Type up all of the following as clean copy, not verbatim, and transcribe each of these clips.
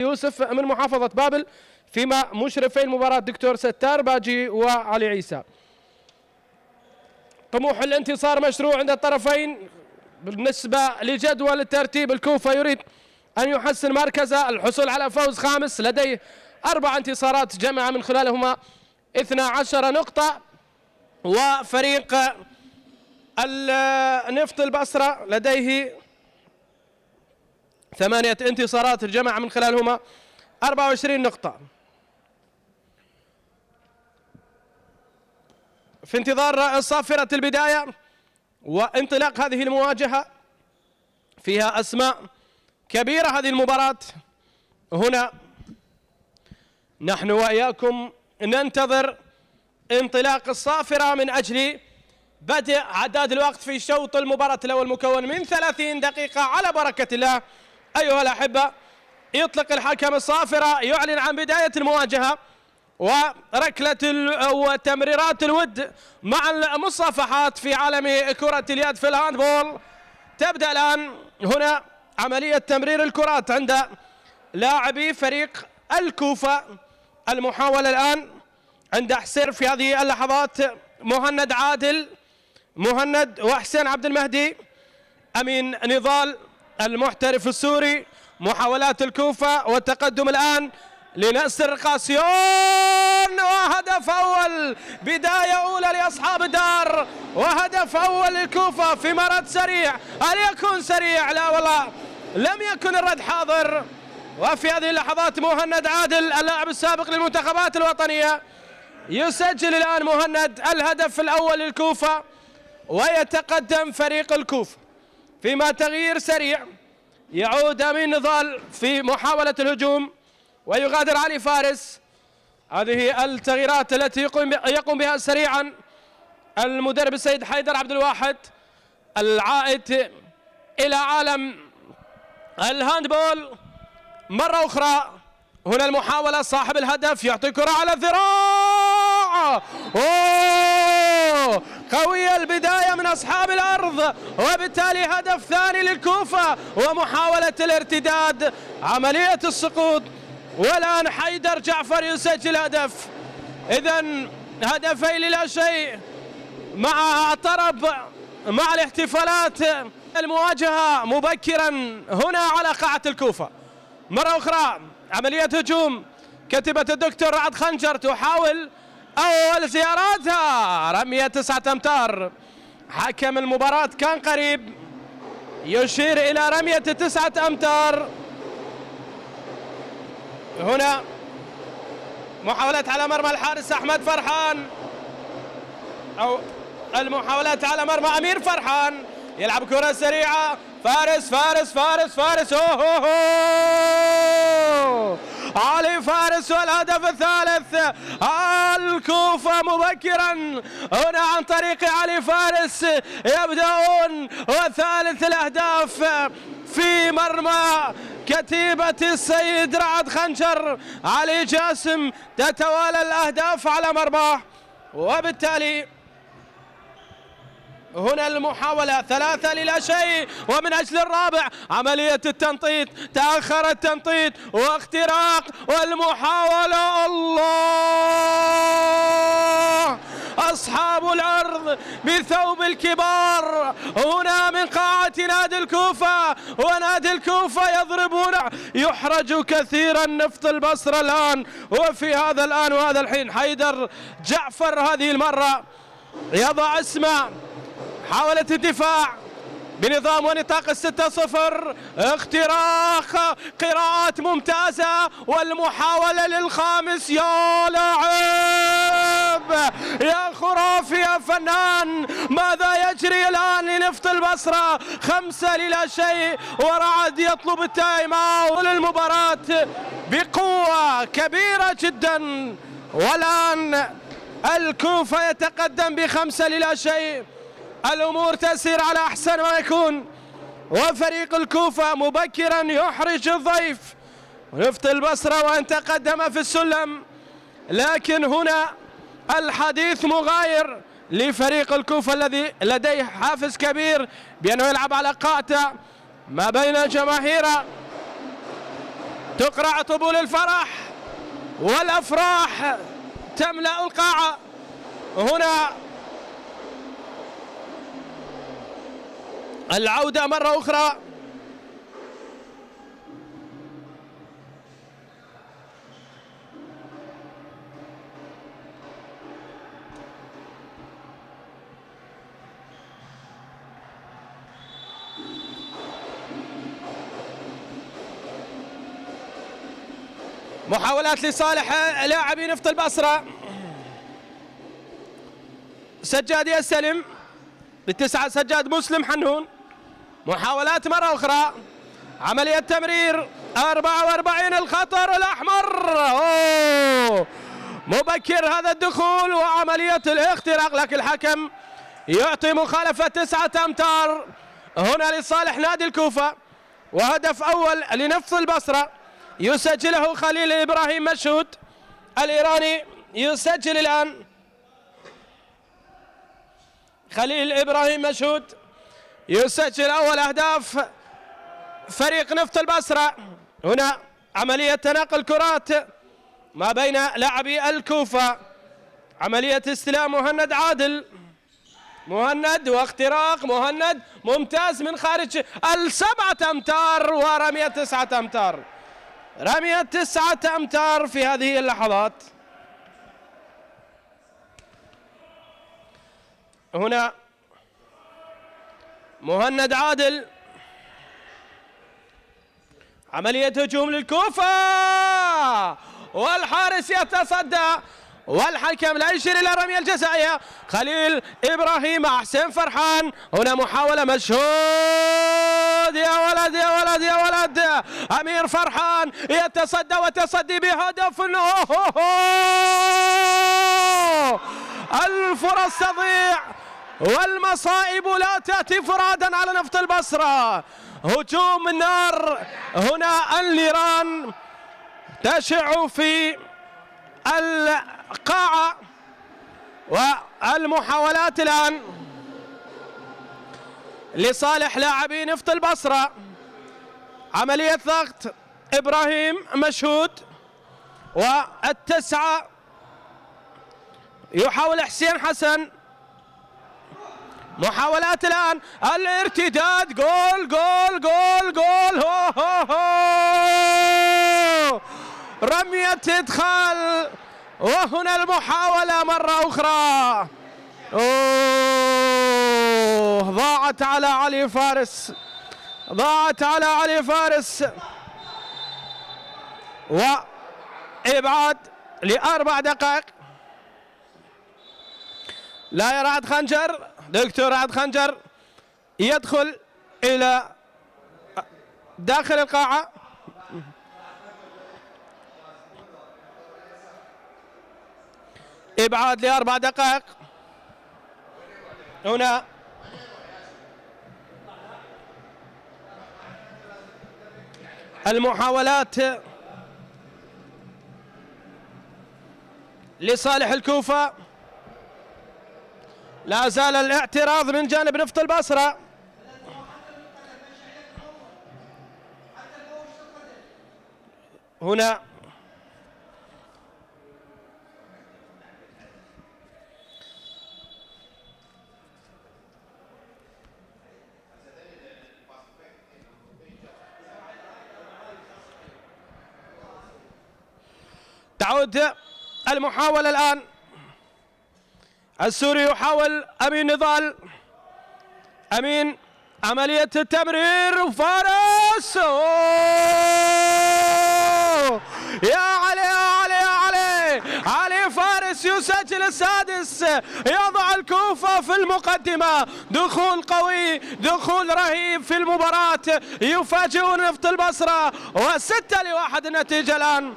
يوسف من محافظة بابل، فيما مشرفي المباراة دكتور ستار باجي وعلي عيسى. طموح الانتصار مشروع عند الطرفين. بالنسبة لجدول الترتيب، الكوفة يريد أن يحسن مركزه، الحصول على فوز خامس، لديه 4 انتصارات جمع من خلالهما 12 نقطة. وفريق النفط البصرة لديه 8 انتصارات جمع من خلالهما 24 نقطة. في انتظار صافرة البداية وانطلاق هذه المواجهة، فيها أسماء كبيرة هذه المباراة. هنا نحن وإياكم ننتظر انطلاق الصافرة من أجل بدء عداد الوقت في شوط المباراة الأول، مكون من 30 دقيقة على بركة الله. أيها الأحبة، يطلق الحكم الصافرة، يعلن عن بداية المواجهة وركلة وتمريرات الود مع المصافحات في عالم كرة اليد في الهاندبول. تبدأ الآن هنا عملية تمرير الكرات عند لاعبي فريق الكوفة. المحاولة الآن عند حسين في هذه اللحظات، مهند عادل، مهند وحسين عبد المهدي، أمين نضال المحترف السوري. محاولات الكوفة والتقدم الآن لنسر قاسيون، وهدف أول، بداية أولى لأصحاب الدار، وهدف أول للكوفة في مرد سريع. هل يكون سريع؟ لا والله، لم يكن الرد حاضر. وفي هذه اللحظات مهند عادل اللاعب السابق للمنتخبات الوطنية يسجل الآن مهند الهدف الأول للكوفة، ويتقدم فريق الكوفة. فيما تغيير سريع، يعود أمين نضال في محاولة الهجوم ويغادر علي فارس. هذه التغييرات التي يقوم بها سريعا المدرب السيد حيدر عبد الواحد، العائد إلى عالم الهاندبول مرة أخرى. هنا المحاولة، صاحب الهدف يعطي كرة على الذراع. قوية البداية من أصحاب الأرض، وبالتالي هدف ثاني للكوفة ومحاولة الارتداد، عملية السقوط. والآن حيدر جعفر يسجل هدف. إذن هدفين لا شيء مع طرب، مع الاحتفالات. المواجهة مبكرا هنا على قاعة الكوفة. مرة أخرى عملية هجوم، كتبة الدكتور رعد خنجر تحاول أول زياراتها، رمية 9 أمتار. حكم المباراة كان قريب، يشير إلى رمية 9 أمتار. هنا محاولات على مرمى الحارس أحمد فرحان، أو المحاولات على مرمى أمير فرحان. يلعب كرة سريعة، فارس فارس فارس فارس، علي فارس، والهدف الثالث. الكوفة مبكرا هنا عن طريق علي فارس يبدأون، وثالث الأهداف في مرمى كتيبة السيد رعد خنجر. علي جاسم تتوالى الأهداف على مرماه، وبالتالي هنا المحاولة 3 لا شيء. ومن أجل الرابع عملية التنطيط، تأخر التنطيط واختراق، والمحاولة الله، أصحاب الأرض بثوب الكبار هنا من قاعة نادي الكوفة. ونادي الكوفة يضربون، يحرج كثيرا نفط البصرة الآن. وفي هذا الآن وهذا الحين حيدر جعفر هذه المرة يضع اسمه. حاولة الدفاع بنظام ونطاق 6-0، اختراق، قراءات ممتازة، والمحاولة للخامس. يا لاعب، يا خرافي، يا فنان، ماذا يجري الآن لنفط البصرة؟ 5 لا شيء، ورعد يطلب التايم اوت للمباراة بقوة كبيرة جدا. والآن الكوفة يتقدم ب5 لا شيء. الأمور تسير على أحسن ما يكون، وفريق الكوفة مبكرا يحرج الضيف نفط البصرة وأن تقدم في السلم. لكن هنا الحديث مغاير لفريق الكوفة الذي لديه حافز كبير بأنه يلعب على قاعدة ما بين جماهير تقرع طبول الفرح والأفراح تملأ القاعة. هنا العودة مرة أخرى. محاولات لصالح لاعبي نفط البصرة. سجاد يستلم بالتسعة، سجاد مسلم حنون. محاولات مرة أخرى، عملية تمرير 44 الخطر الأحمر. أوه مبكر هذا الدخول وعملية الاختراق، لكن الحكم يعطي مخالفة 9 أمتار هنا لصالح نادي الكوفة. وهدف أول لنفط البصرة يسجله خليل إبراهيم مشهود الإيراني. يسجل الآن خليل إبراهيم مشهود يسجل أول أهداف فريق نفط البصرة. هنا عملية تناقل كرات ما بين لاعبي الكوفة، عملية استلام مهند عادل، مهند واختراق مهند ممتاز من خارج 7 أمتار ورمية 9 أمتار، رمية 9 أمتار في هذه اللحظات. هنا مهند عادل، عملية هجوم للكوفة والحارس يتصدى والحكم لا يشير إلى الرمية الجزائية. خليل إبراهيم مع حسين فرحان. هنا محاولة مشهود، يا ولد يا ولد يا ولد، أمير فرحان يتصدى وتصدي بهدف. الفرص تضيع والمصائب لا تأتي فرادا على نفط البصرة. هجوم النار هنا، النيران تشع في القاعة. والمحاولات الآن لصالح لاعبي نفط البصرة. عملية ضغط إبراهيم مشهود والتسعة يحاول حسين حسن. محاولات الآن الارتداد، جول جول جول جول. هو هو هو. رمية إدخال وهنا المحاولة مرة أخرى. أوه ضاعت على علي فارس، ضاعت على علي فارس. وإبعاد ل4 دقائق. لا يا رعد خنجر، دكتور رعد خنجر يدخل إلى داخل القاعة. إبعاد ل4 دقائق. هنا المحاولات لصالح الكوفة. لا زال الاعتراض من جانب نفط البصرة. هنا تعود المحاولة الآن. السوري يحاول أمين نضال، أمين عملية التمرير وفارس. يا علي يا علي يا علي، علي فارس يسجل السادس، يضع الكوفة في المقدمة. دخول قوي، دخول رهيب في المباراة، يفاجئون نفط البصرة. و6-1 النتيجة الآن.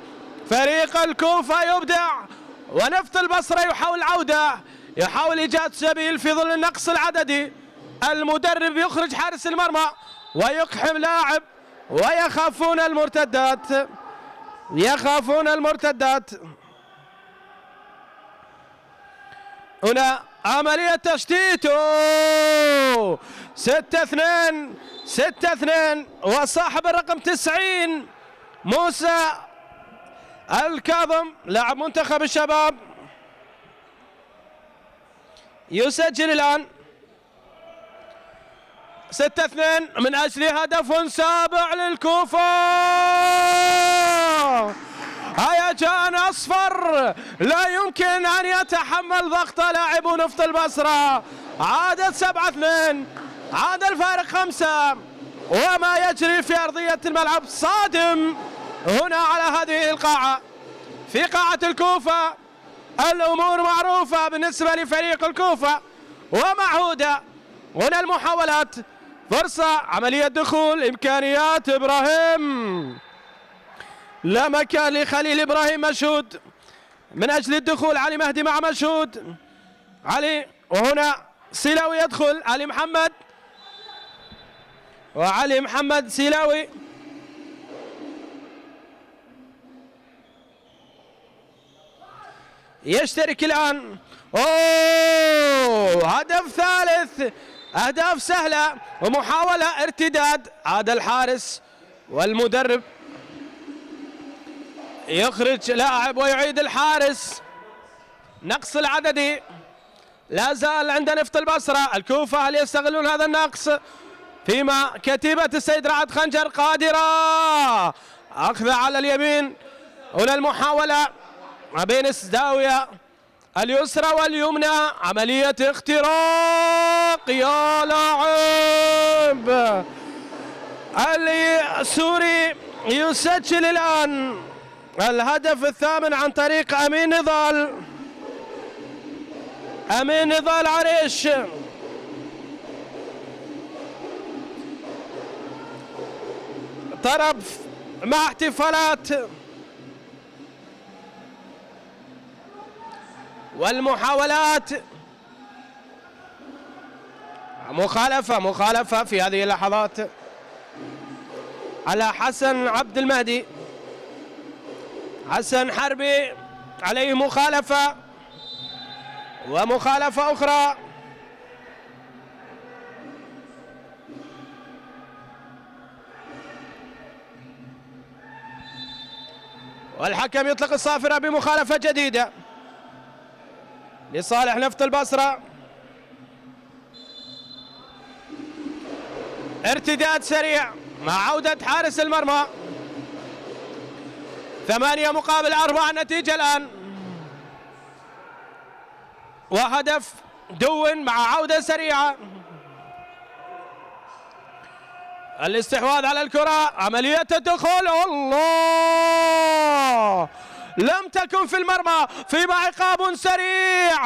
فريق الكوفة يبدع ونفط البصرة يحاول العودة، يحاول إيجاد سبيل في ظل النقص العددي. المدرب يخرج حارس المرمى ويقحم لاعب، ويخافون المرتدات، يخافون المرتدات. هنا عملية تشتيت. 6-2 6-2 وصاحب الرقم 90 موسى الكاظم لاعب منتخب الشباب يسجل الآن 6-2 من أجل هدف سابع للكوفة. هيجان أصفر لا يمكن أن يتحمل ضغط لاعبو نفط البصرة. عادت 7-2، عاد الفارق 5، وما يجري في أرضية الملعب صادم هنا على هذه القاعة. في قاعة الكوفة الأمور معروفة بالنسبة لفريق الكوفة ومعهودة. هنا المحاولات، فرصة، عملية دخول، إمكانيات إبراهيم، لا مكان لخليل إبراهيم مشهود من أجل الدخول. علي مهدي مع مشهود، علي، وهنا سيلاوي يدخل، علي محمد، وعلي محمد سيلاوي يشترك الآن. أوه، هدف ثالث، أهداف سهلة ومحاولة ارتداد. عاد الحارس والمدرب يخرج لاعب ويعيد الحارس. نقص العددي لا زال عند نفط البصرة. الكوفة هل يستغلون هذا النقص؟ فيما كتيبة السيد رعد خنجر قادرة أخذ على اليمين. هنا المحاولة ما بين الزاوية اليسرى واليمنى، عملية اختراق. يا لاعب السوري يسجل الآن الهدف الثامن عن طريق أمين نضال. أمين نضال عريش طرب مع احتفالات والمحاولات. مخالفة في هذه اللحظات على حسن عبد المهدي. حسن حربي عليه مخالفة ومخالفة أخرى. والحكم يطلق الصافرة بمخالفة جديدة لصالح نفط البصرة. ارتداد سريع مع عودة حارس المرمى. 8-4 النتيجة الآن، وهدف دون مع عودة سريعة. الاستحواذ على الكرة، عملية الدخول. الله، لم تكن في المرمى، فيما عقاب سريع.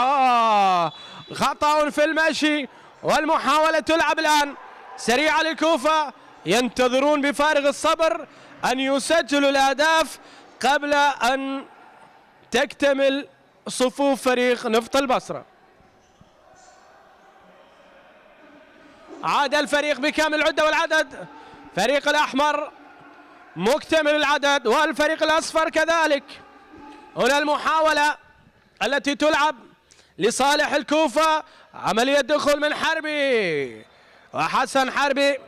خطأ في المشي، والمحاولة تلعب الآن سريعة للكوفة. ينتظرون بفارغ الصبر أن يسجلوا الأهداف قبل أن تكتمل صفوف فريق نفط البصرة. عاد الفريق بكامل العدة والعدد، فريق الأحمر مكتمل العدد والفريق الأصفر كذلك. هنا المحاولة التي تلعب لصالح الكوفة، عملية دخول من حربي، وحسن حربي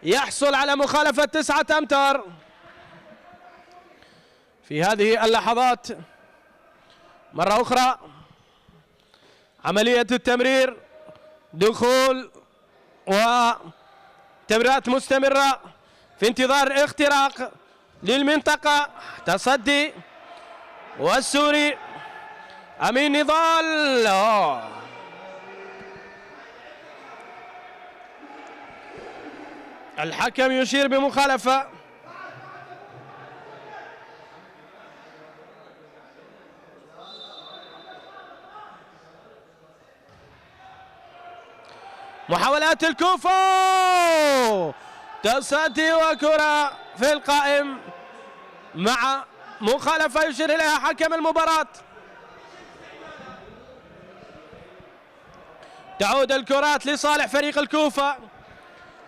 يحصل على مخالفة 9 أمتار في هذه اللحظات. مرة أخرى عملية التمرير، دخول وتمريرات مستمرة في انتظار اختراق للمنطقة. تصدي والسوري أمين نضال. الحكم يشير بمخالفة. محاولات الكوفة، تصدي وكرة في القائم مع مخالفة يشير إليها حكم المباراة. تعود الكرات لصالح فريق الكوفة.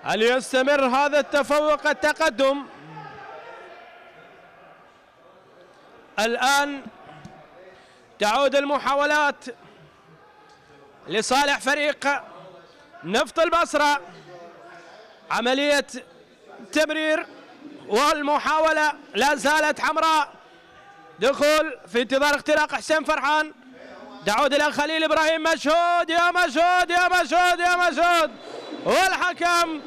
هل يستمر هذا التفوق التقدم؟ الآن تعود المحاولات لصالح فريق نفط البصرة. عملية تمرير والمحاولة لا زالت حمراء. دخول في انتظار اختراق حسين فرحان. تعود إلى خليل إبراهيم. مشهود يا مشهود يا مشهود يا مشهود، والحكم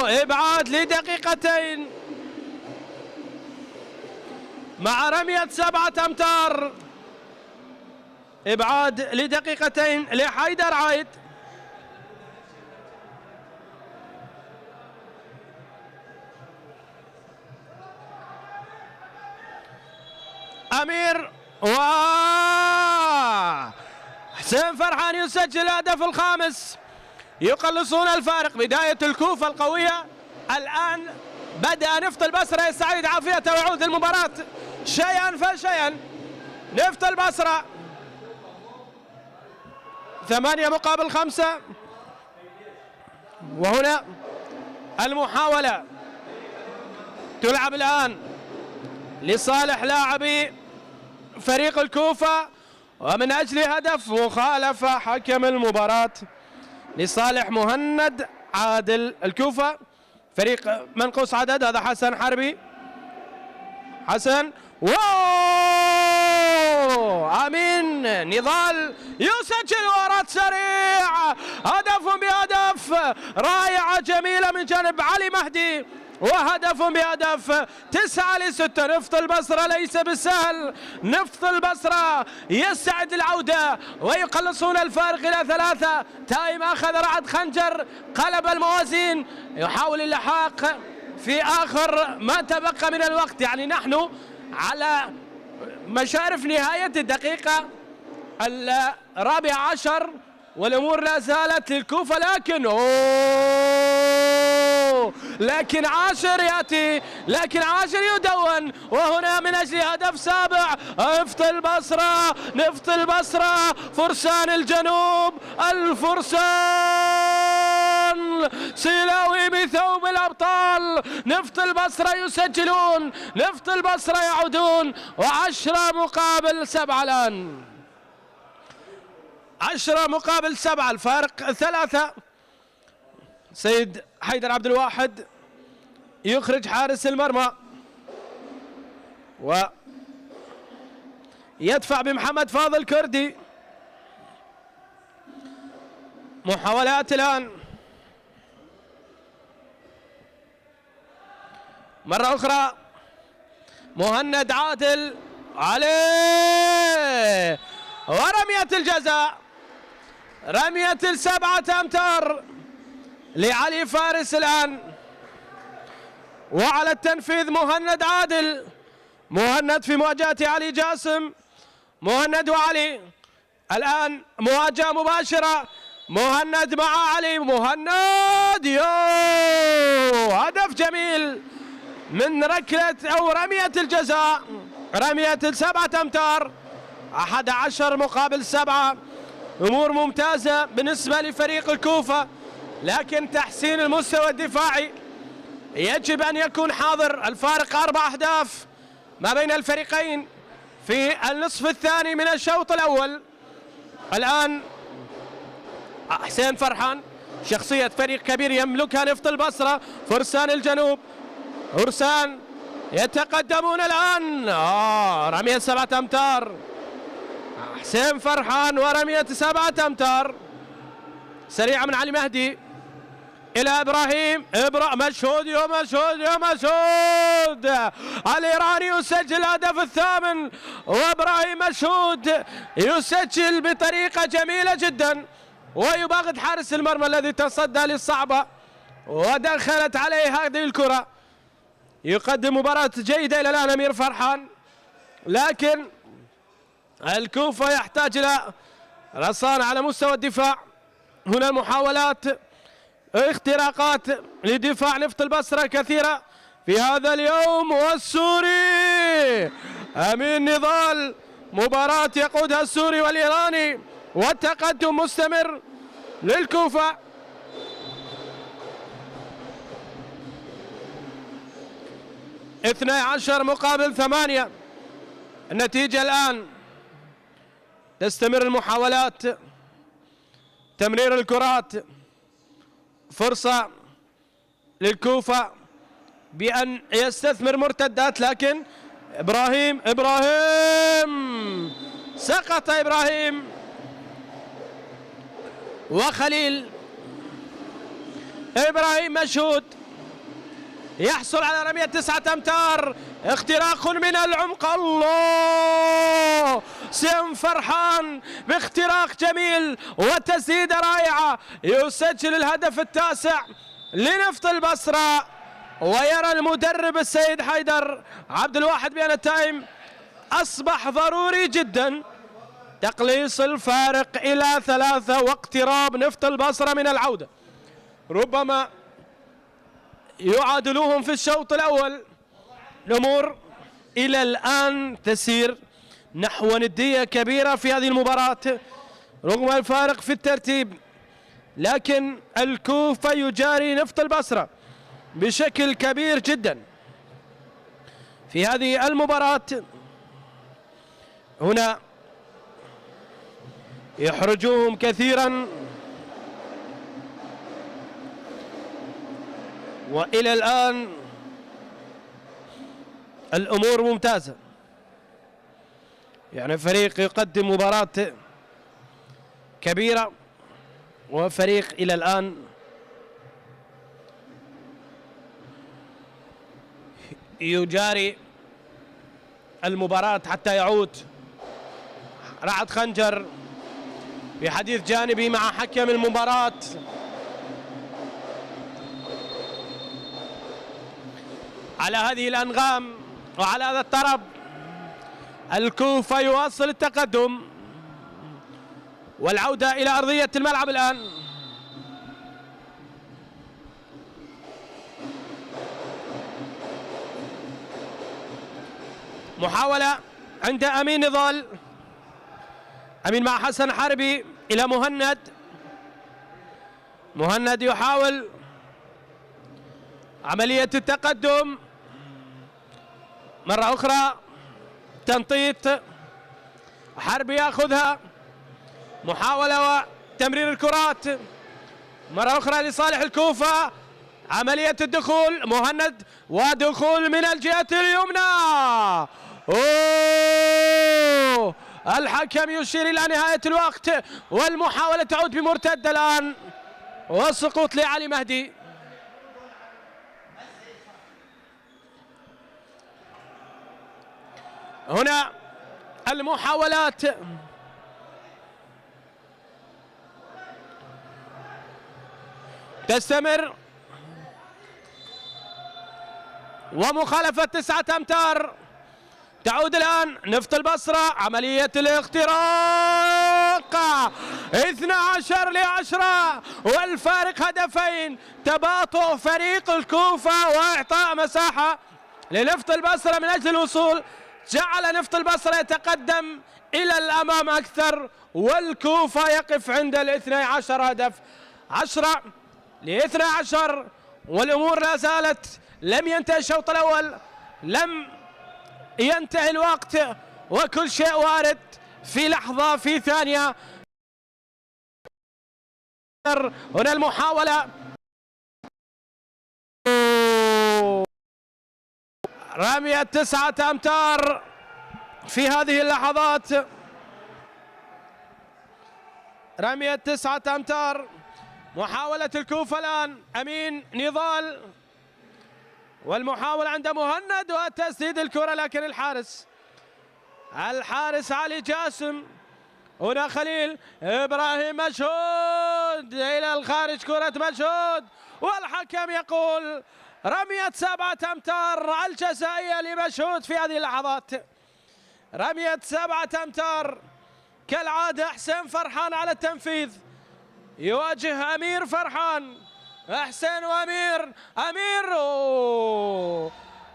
إبعاد لدقيقتين مع رمية 7 أمتار. إبعاد لدقيقتين لحيدر عايد. أمير حسين فرحان يسجل الهدف الخامس، يقلصون الفارق. بداية الكوفة القوية. الآن بدأ نفط البصرة يستعيد عافيته ويعود المباراة شيئا فشيئا. نفط البصرة 8-5. وهنا المحاولة تلعب الآن لصالح لاعبي فريق الكوفة، ومن أجل هدف مخالفة حكم المباراة لصالح مهند عادل. الكوفة فريق منقوص عدد. هذا حسن حربي. حسن أمين نضال يسجل ورد سريع. هدف بهدف. رائعة جميلة من جانب علي مهدي، وهدف بهدف. 9-6. نفط البصرة ليس بالسهل. نفط البصرة يستعد للعودة ويقلصون الفارق إلى 3. تايم أخذ رعد خنجر، قلب الموازين، يحاول اللحاق في آخر ما تبقى من الوقت. يعني نحن على مشارف نهاية الدقيقة 14 والأمور لا زالت للكوفة. لكن عاشر يأتي، لكن عاشر يدون، وهنا من أجل هدف سابع. نفط البصرة، نفط البصرة، فرسان الجنوب، الفرسان سيلاوي بثوب الأبطال. نفط البصرة يسجلون، نفط البصرة يعودون. 10-7 الآن. 10-7. الفارق 3. سيد حيدر عبد الواحد يخرج حارس المرمى ويدفع بمحمد فاضل كردي. محاولات الآن مرة أخرى. مهند عادل عليه، ورمية الجزاء، رمية 7 أمتار لعلي فارس الآن. وعلى التنفيذ مهند عادل. مهند في مواجهة علي جاسم. مهند وعلي الآن مواجهة مباشرة. مهند مع علي. مهند هدف جميل من ركلة أو رمية الجزاء. رمية 7 أمتار. 11-7. أمور ممتازة بالنسبة لفريق الكوفة، لكن تحسين المستوى الدفاعي يجب أن يكون حاضر. الفارق 4 أهداف ما بين الفريقين في النصف الثاني من الشوط الأول. الآن حسين فرحان، شخصية فريق كبير يملكها نفط البصرة. فرسان الجنوب، فرسان يتقدمون الآن. رمية 7 أمتار. حسين فرحان ورمية 7 أمتار سريعة من علي مهدي إلى إبراهيم. مشهود يا مشهود يا مشهود. الإيراني يسجل الهدف الثامن، وإبراهيم مشهود يسجل بطريقة جميلة جدا، ويباغت حارس المرمى الذي تصدى للصعبة ودخلت عليه هذه الكرة. يقدم مباراة جيدة إلى الآن أمير فرحان، لكن الكوفة يحتاج إلى رصانة على مستوى الدفاع. هنا المحاولات، اختراقات لدفاع نفط البصرة كثيرة في هذا اليوم. والسوري أمين نضال، مباراة يقودها السوري والإيراني، والتقدم مستمر للكوفة. - 12-8. النتيجة الآن. تستمر المحاولات، تمرير الكرات، فرصة للكوفة بأن يستثمر مرتدات، لكن إبراهيم سقط إبراهيم وخليل. إبراهيم مشهود يحصل على رمية 9 أمتار، اختراق من العمق. الله، سيم فرحان باختراق جميل وتسديدة رائعة، يسجل الهدف التاسع لنفط البصرة. ويرى المدرب السيد حيدر عبد الواحد بأن التايم أصبح ضروري جدا، تقليص الفارق إلى 3 واقتراب نفط البصرة من العودة. ربما يعادلوهم في الشوط الأول. الأمور إلى الآن تسير نحو ندية كبيرة في هذه المباراة رغم الفارق في الترتيب، لكن الكوفة يجاري نفط البصرة بشكل كبير جدا في هذه المباراة. هنا يحرجوهم كثيرا، وإلى الآن الأمور ممتازة، يعني فريق يقدم مباراة كبيرة وفريق إلى الآن يجاري المباراة حتى يعود. رعد خنجر بحديث جانبي مع حكم المباراة. على هذه الأنغام وعلى هذا الطرب الكوفة يواصل التقدم والعودة إلى أرضية الملعب الآن. محاولة عند أمين نضال، أمين مع حسن حربي إلى مهند يحاول عملية التقدم مرة أخرى، تنطيط، حربي يأخذها، محاولة وتمرير الكرات مرة أخرى لصالح الكوفة، عملية الدخول مهند ودخول من الجهة اليمنى. أوه، الحكم يشير إلى نهاية الوقت والمحاولة تعود بمرتدة الآن والسقوط لعلي مهدي. هنا المحاولات تستمر ومخالفة 9 أمتار. تعود الآن نفط البصرة، عملية الاختراق 12-10 والفارق هدفين. تباطؤ فريق الكوفة وإعطاء مساحة لنفط البصرة من أجل الوصول جعل نفط البصرة يتقدم إلى الأمام أكثر، والكوفة يقف عند 12 هدف. 10-12 والأمور لا زالت، لم ينتهي الشوط الأول، لم ينتهي الوقت، وكل شيء وارد في لحظة في ثانية. هنا المحاولة، رمية 9 أمتار في هذه اللحظات، رمية 9 أمتار. محاولة الكوفة الآن أمين نضال، والمحاولة عند مهند وتسديد الكرة، لكن الحارس علي جاسم. هنا خليل إبراهيم مشهود إلى الخارج، كرة مشهود، والحكم يقول رمية 7 أمتار الجزائية لمشهود في هذه اللحظات. رمية 7 أمتار كالعادة. حسين فرحان على التنفيذ يواجه أمير فرحان. حسين وأمير،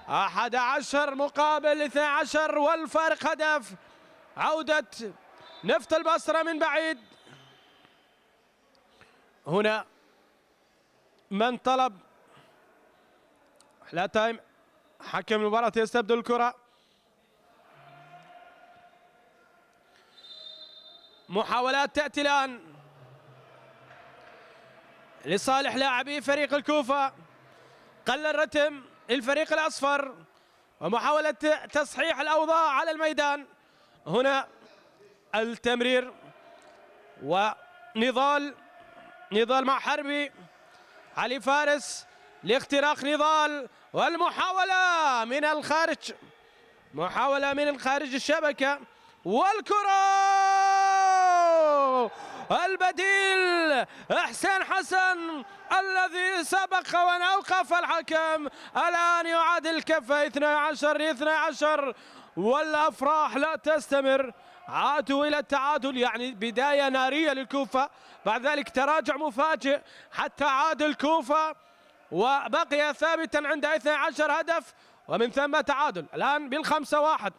11 مقابل 12 والفارق هدف. عودة نفط البصرة من بعيد. هنا من طلب لا تايم، حكم المباراة يستبدل الكرة. محاولات تأتي الآن لصالح لاعبي فريق الكوفة. قل الرتم الفريق الأصفر ومحاولة تصحيح الأوضاع على الميدان. هنا التمرير ونضال مع حربي. علي فارس لاختراق نضال، والمحاولة من الخارج، محاولة من خارج الشبكة، والكرة البديل حسين حسن الذي سبق وان اوقف الحكم. الان يعاد الكفة 12-12، والافراح لا تستمر. عادوا الى التعادل، يعني بداية نارية للكوفة، بعد ذلك تراجع مفاجئ حتى عاد الكوفة وبقي ثابتا عند 12 هدف، ومن ثم تعادل الان بال5-1.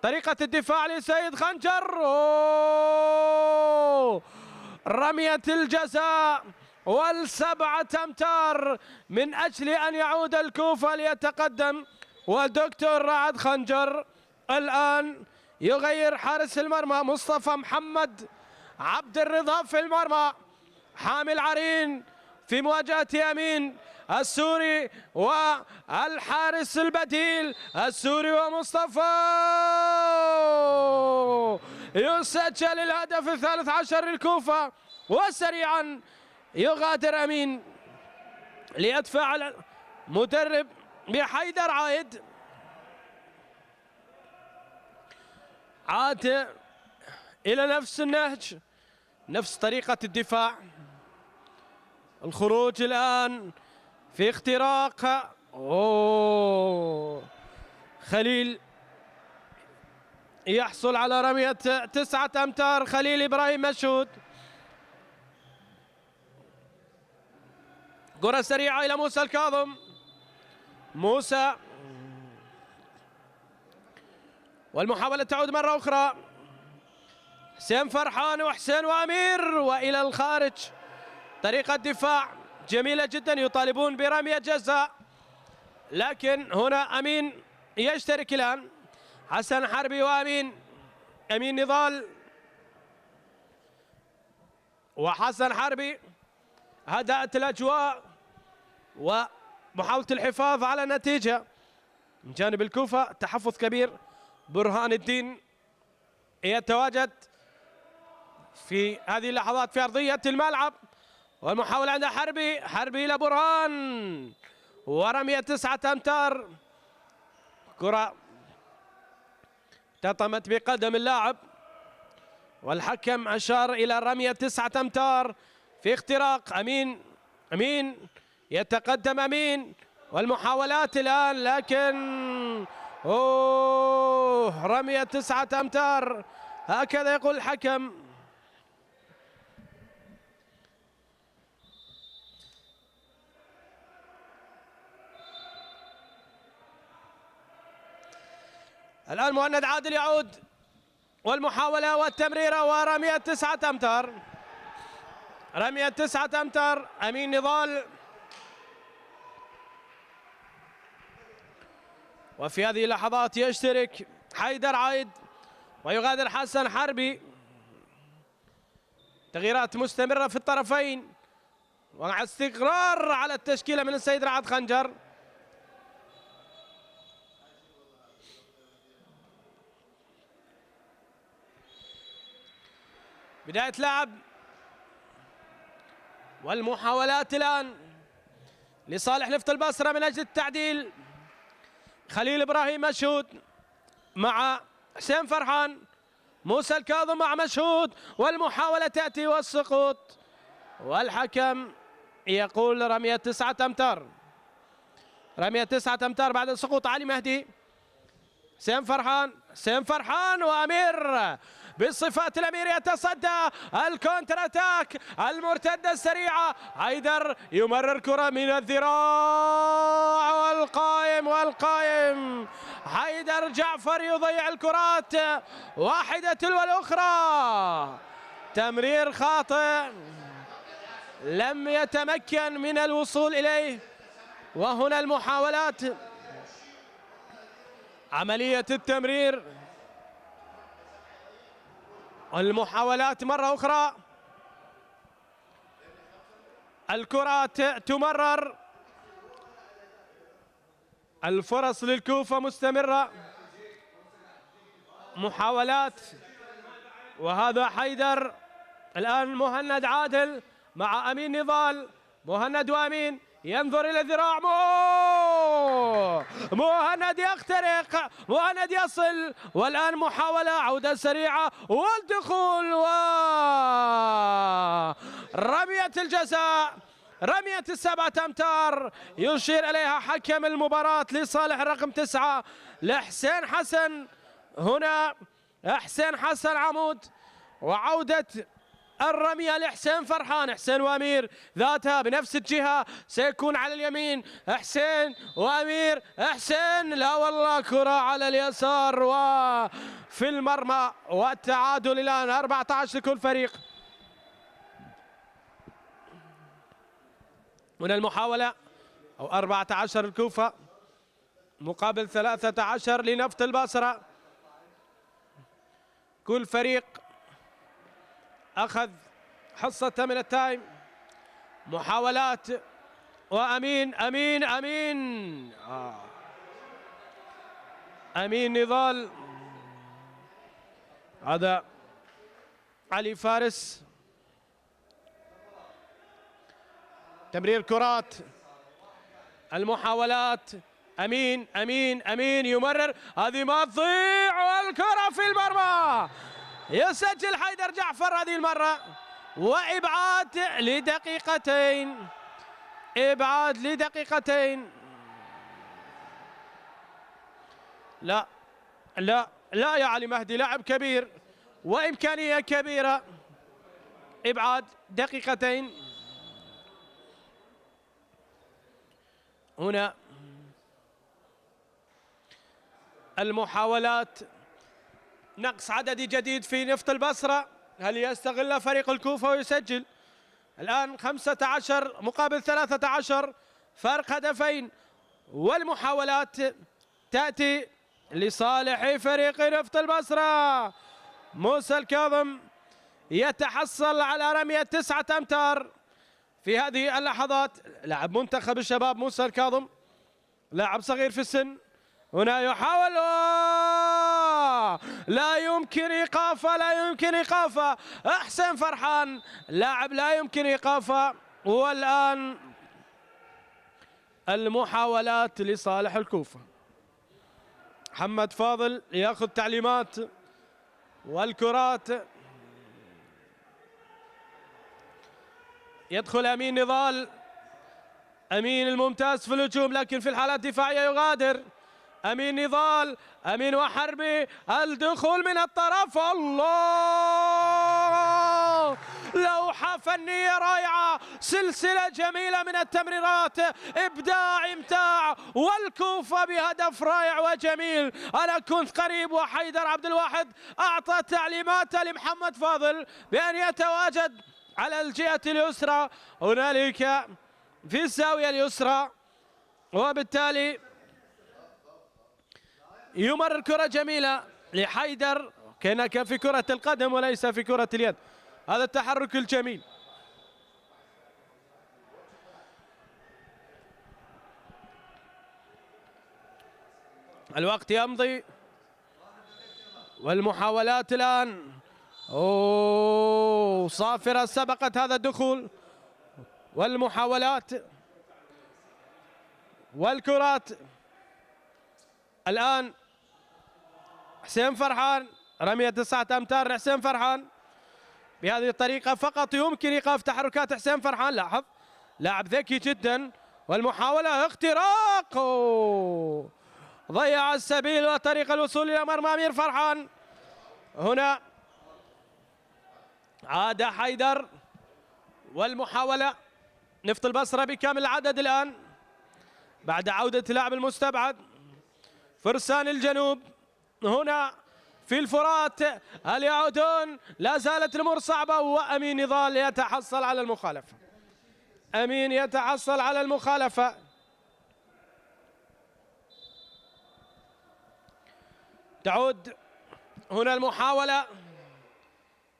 طريقة الدفاع لسيد خنجر، رمية الجزاء وال7 أمتار من أجل أن يعود الكوفة ليتقدم. والدكتور رعد خنجر الآن يغير حارس المرمى، مصطفى محمد عبد الرضا في المرمى، حامل عرين في مواجهة أمين السوري والحارس البديل السوري ومصطفى. يسجل الهدف 13 للكوفة، وسريعا يغادر أمين ليدفع المدرب بحيدر عايد. عاد إلى نفس النهج، نفس طريقة الدفاع. الخروج الآن في اختراق، خليل يحصل على رمية 9 أمتار. خليل إبراهيم مشهود، كرة سريعة إلى موسى الكاظم، موسى، والمحاولة تعود مرة أخرى. حسين فرحان وحسين وأمير، وإلى الخارج. طريقة دفاع جميلة جدا، يطالبون برمية جزاء، لكن هنا أمين يشترك الآن. حسن حربي وأمين، أمين نضال وحسن حربي. هدأت الأجواء ومحاولة الحفاظ على النتيجة من جانب الكوفة. تحفظ كبير. برهان الدين يتواجد في هذه اللحظات في أرضية الملعب، والمحاولة عند حربي، حربي إلى برهان، ورمية 9 أمتار. كرة تطمت بقدم اللاعب، والحكم أشار إلى رمية 9 أمتار في اختراق. أمين يتقدم أمين، والمحاولات الآن، لكن رمية 9 أمتار، هكذا يقول الحكم. الآن مهند عادل يعود، والمحاولة والتمريرة ورمية 9 أمتار، رمية 9 أمتار. أمين نضال، وفي هذه اللحظات يشترك حيدر عايد ويغادر حسن حربي. تغييرات مستمرة في الطرفين، ومع استقرار على التشكيلة من السيد رعد خنجر. بداية لعب، والمحاولات الآن لصالح نفط البصرة من أجل التعديل. خليل إبراهيم مشهود مع حسين فرحان، موسى الكاظم مع مشهود، والمحاولة تأتي والسقوط، والحكم يقول رمية 9 أمتار، رمية 9 أمتار بعد سقوط علي مهدي. حسين فرحان وأمير بالصفات. الأمير يتصدى الكونتر اتاك، المرتدة السريعة. حيدر يمرر كرة من الذراع، والقائم حيدر جعفر يضيع الكرات واحدة تلو الأخرى. تمرير خاطئ لم يتمكن من الوصول إليه. وهنا المحاولات، عملية التمرير، المحاولات مرة أخرى. الكرة تمرر الفرص للكوفة مستمرة، محاولات، وهذا حيدر. الآن مهند عادل مع أمين نضال، مهند وأمين ينظر إلى الذراع، مهند يخترق، مهند يصل، والآن محاولة عودة سريعة والدخول ورمية الجزاء، رمية ال7 أمتار يشير إليها حكم المباراة لصالح الرقم 9 لحسين حسن. هنا حسين حسن عمود، وعودة الرمية لحسين فرحان. حسين وأمير ذاتها بنفس الجهة، سيكون على اليمين حسين وأمير. حسين لا والله، كرة على اليسار وفي المرمى، والتعادل الآن 14 لكل فريق. من المحاولة أو 14 الكوفة مقابل 13 لنفط البصرة. كل فريق أخذ حصته من التايم. محاولات، وأمين أمين أمين أمين نضال، هذا علي فارس. تمرير كرات، المحاولات، أمين أمين أمين يمرر، هذه ما تضيع، والكرة في المرمى. يسجل حيدر جعفر هذه المرة، وإبعاد لدقيقتين، إبعاد لدقيقتين. لا لا لا يا علي مهدي، لاعب كبير وإمكانية كبيرة. إبعاد دقيقتين. هنا المحاولات، نقص عددي جديد في نفط البصرة. هل يستغل فريق الكوفة ويسجل؟ الآن 15 مقابل 13، فرق هدفين. والمحاولات تأتي لصالح فريق نفط البصرة. موسى الكاظم يتحصل على رمية 9 أمتار في هذه اللحظات. لاعب منتخب الشباب موسى الكاظم، لاعب صغير في السن. هنا يحاول، لا يمكن إيقافه، لا يمكن إيقافه. حسين فرحان لاعب لا يمكن إيقافه. والآن المحاولات لصالح الكوفة. محمد فاضل ياخذ تعليمات، والكرات. يدخل أمين نضال، أمين الممتاز في الهجوم، لكن في الحالات الدفاعية يغادر. أمين نضال، أمين وحربي، الدخول من الطرف، الله، لوحة فنية رائعة، سلسلة جميلة من التمريرات، إبداع إمتاع، والكوفة بهدف رائع وجميل. أنا كنت قريب، وحيدر عبد الواحد أعطى تعليمات لمحمد فاضل بأن يتواجد على الجهة اليسرى هنالك في الزاوية اليسرى، وبالتالي يمرر كرة جميلة لحيدر كأنك في كرة القدم وليس في كرة اليد. هذا التحرك الجميل. الوقت يمضي، والمحاولات الآن. صافرة سبقت هذا الدخول، والمحاولات والكرات. الآن حسين فرحان، رمية 9 أمتار لحسين فرحان. بهذه الطريقة فقط يمكن إيقاف تحركات حسين فرحان. لاحظ، لاعب ذكي جدا. والمحاولة اختراق، ضيع السبيل وطريق الوصول إلى مرمى أمير فرحان. هنا عاد حيدر، والمحاولة. نفط البصرة بكامل العدد الآن بعد عودة اللاعب المستبعد. فرسان الجنوب هنا في الفرات، هل يعودون؟ لا زالت الأمور صعبة، وأمين نضال يتحصل على المخالفة. أمين يتحصل على المخالفة. تعود هنا المحاولة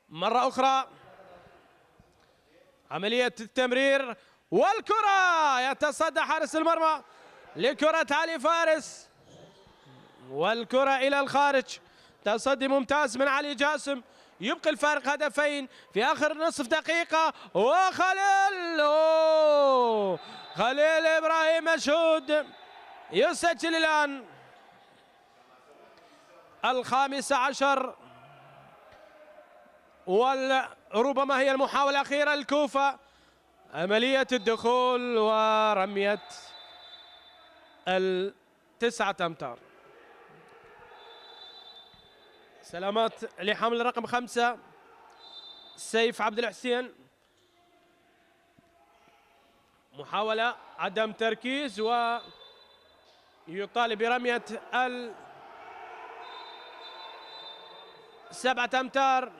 مرة أخرى، عملية التمرير، والكرة يتصدى حارس المرمى لكرة علي فارس، والكرة إلى الخارج. تصدي ممتاز من علي جاسم، يبقي الفارق هدفين في آخر نصف دقيقة. وخليل خليل إبراهيم مشهود يسجل الآن ال15، وربما هي المحاولة الأخيرة للكوفة. عملية الدخول ورمية ال9 أمتار. سلامات لحمل رقم 5 سيف عبد الحسين. محاولة عدم تركيز، ويطالب برمية ال7 أمتار.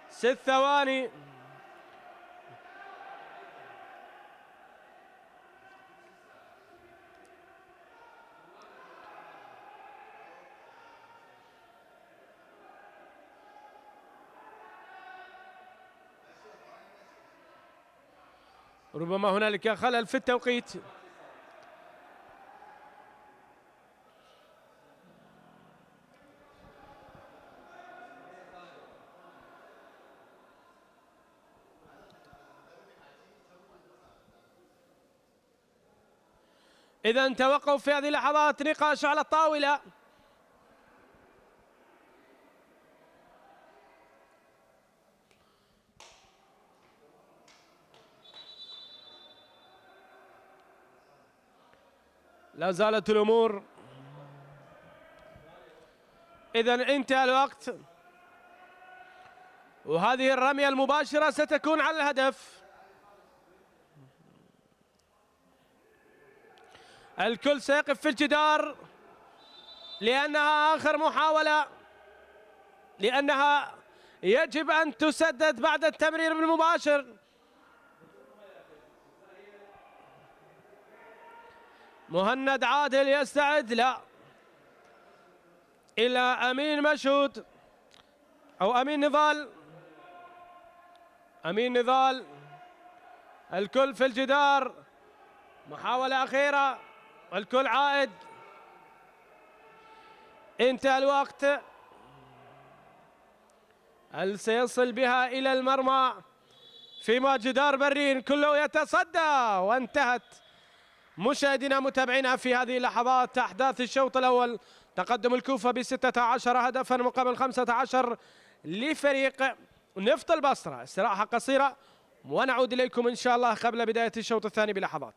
6 ثواني. ربما هنالك خلل في التوقيت. إذا توقف في هذه اللحظات، نقاش على الطاولة. لا زالت الأمور. إذا انتهى الوقت، وهذه الرمية المباشرة ستكون على الهدف. الكل سيقف في الجدار لأنها آخر محاولة، لأنها يجب أن تسدد بعد التمرير المباشر. مهند عادل يستعد، لا، إلى أمين مشهود أو أمين نضال. أمين نضال، الكل في الجدار. محاولة أخيرة، الكل عائد. انتهى الوقت. هل سيصل بها إلى المرمى؟ فيما جدار برين كله يتصدى. وانتهت مشاهدينا متابعينا في هذه اللحظات أحداث الشوط الأول. تقدم الكوفة ب16 هدفا مقابل 15 لفريق نفط البصرة. استراحة قصيرة ونعود إليكم إن شاء الله قبل بداية الشوط الثاني بلحظات.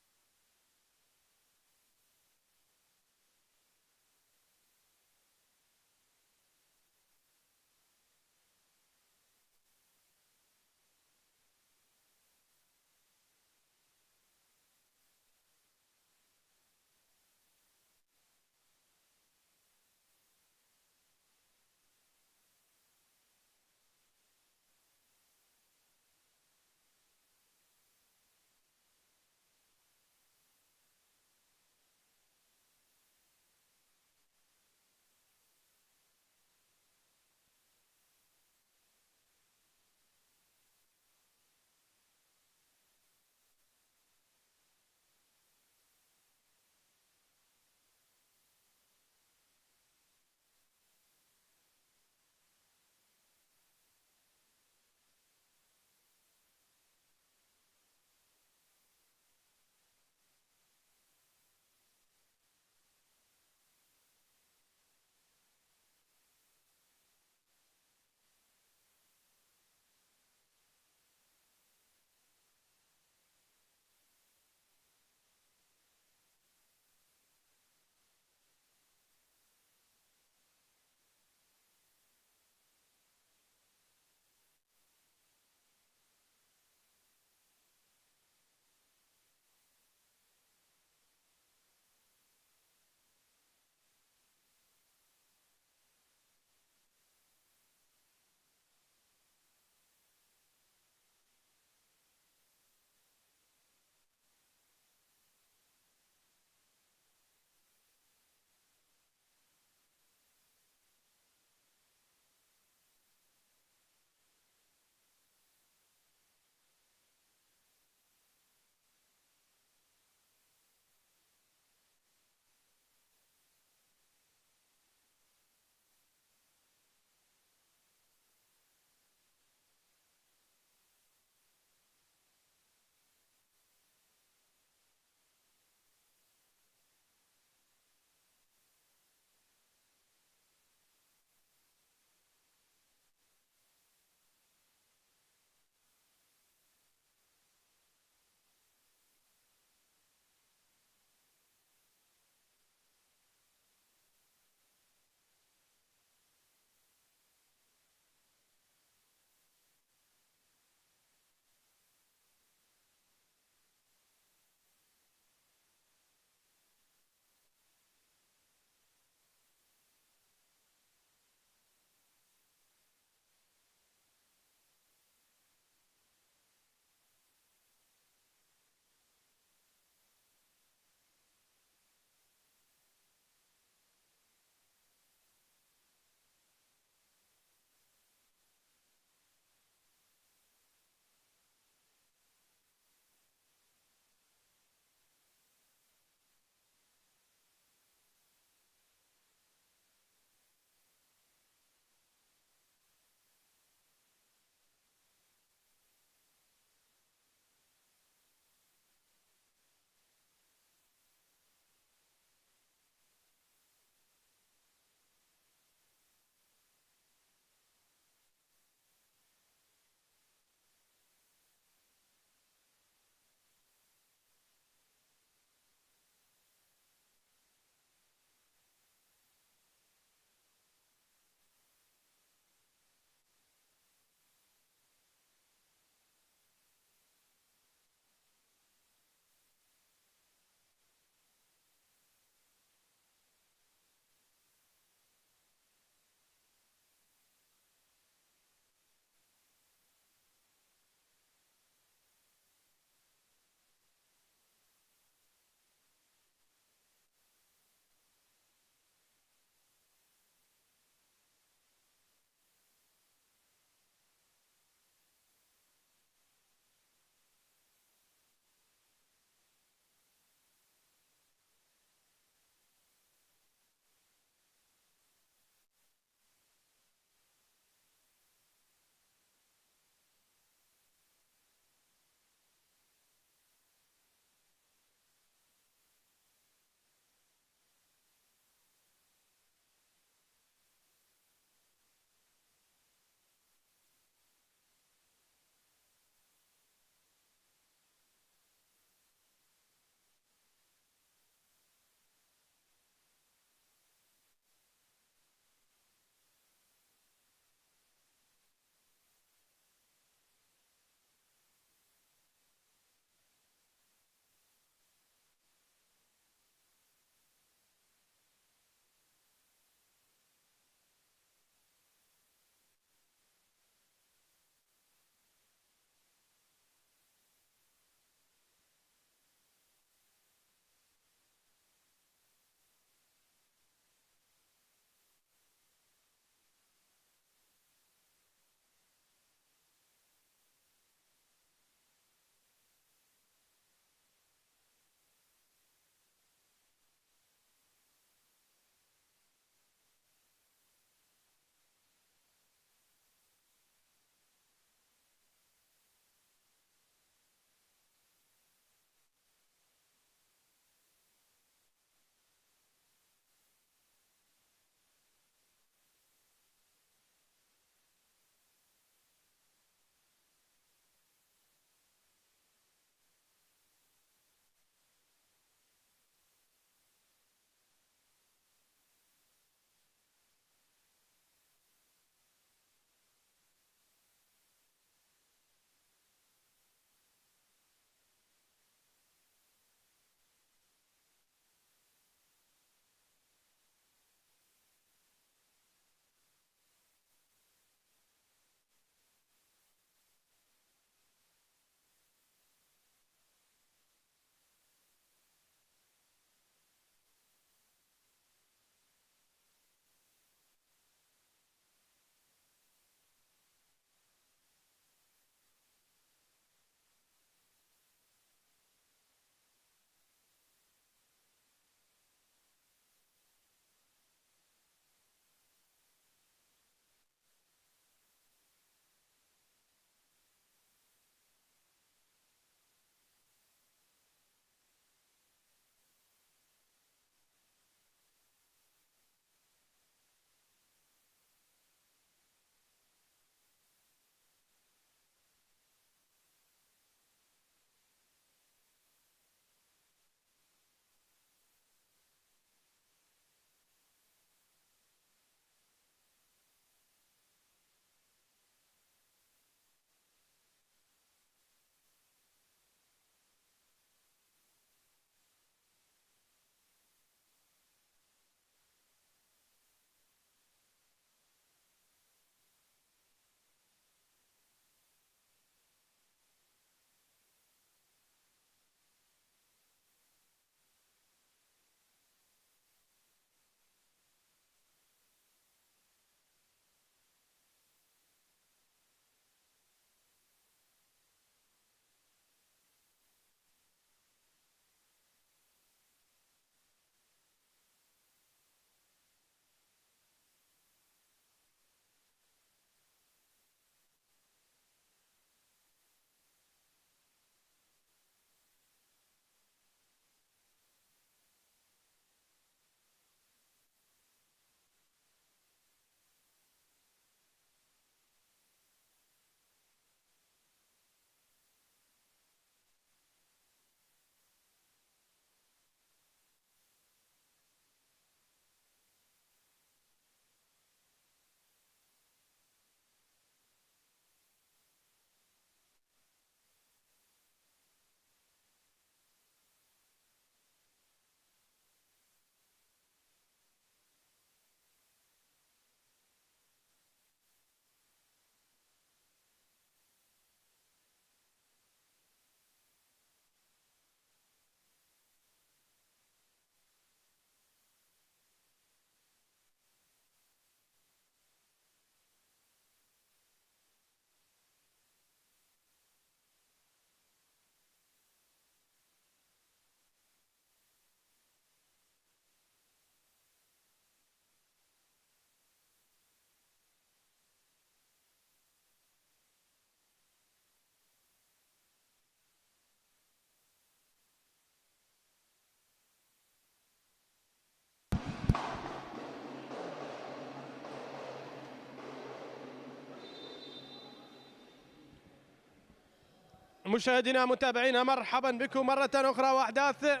مشاهدينا متابعينا مرحبا بكم مرة أخرى، وأحداث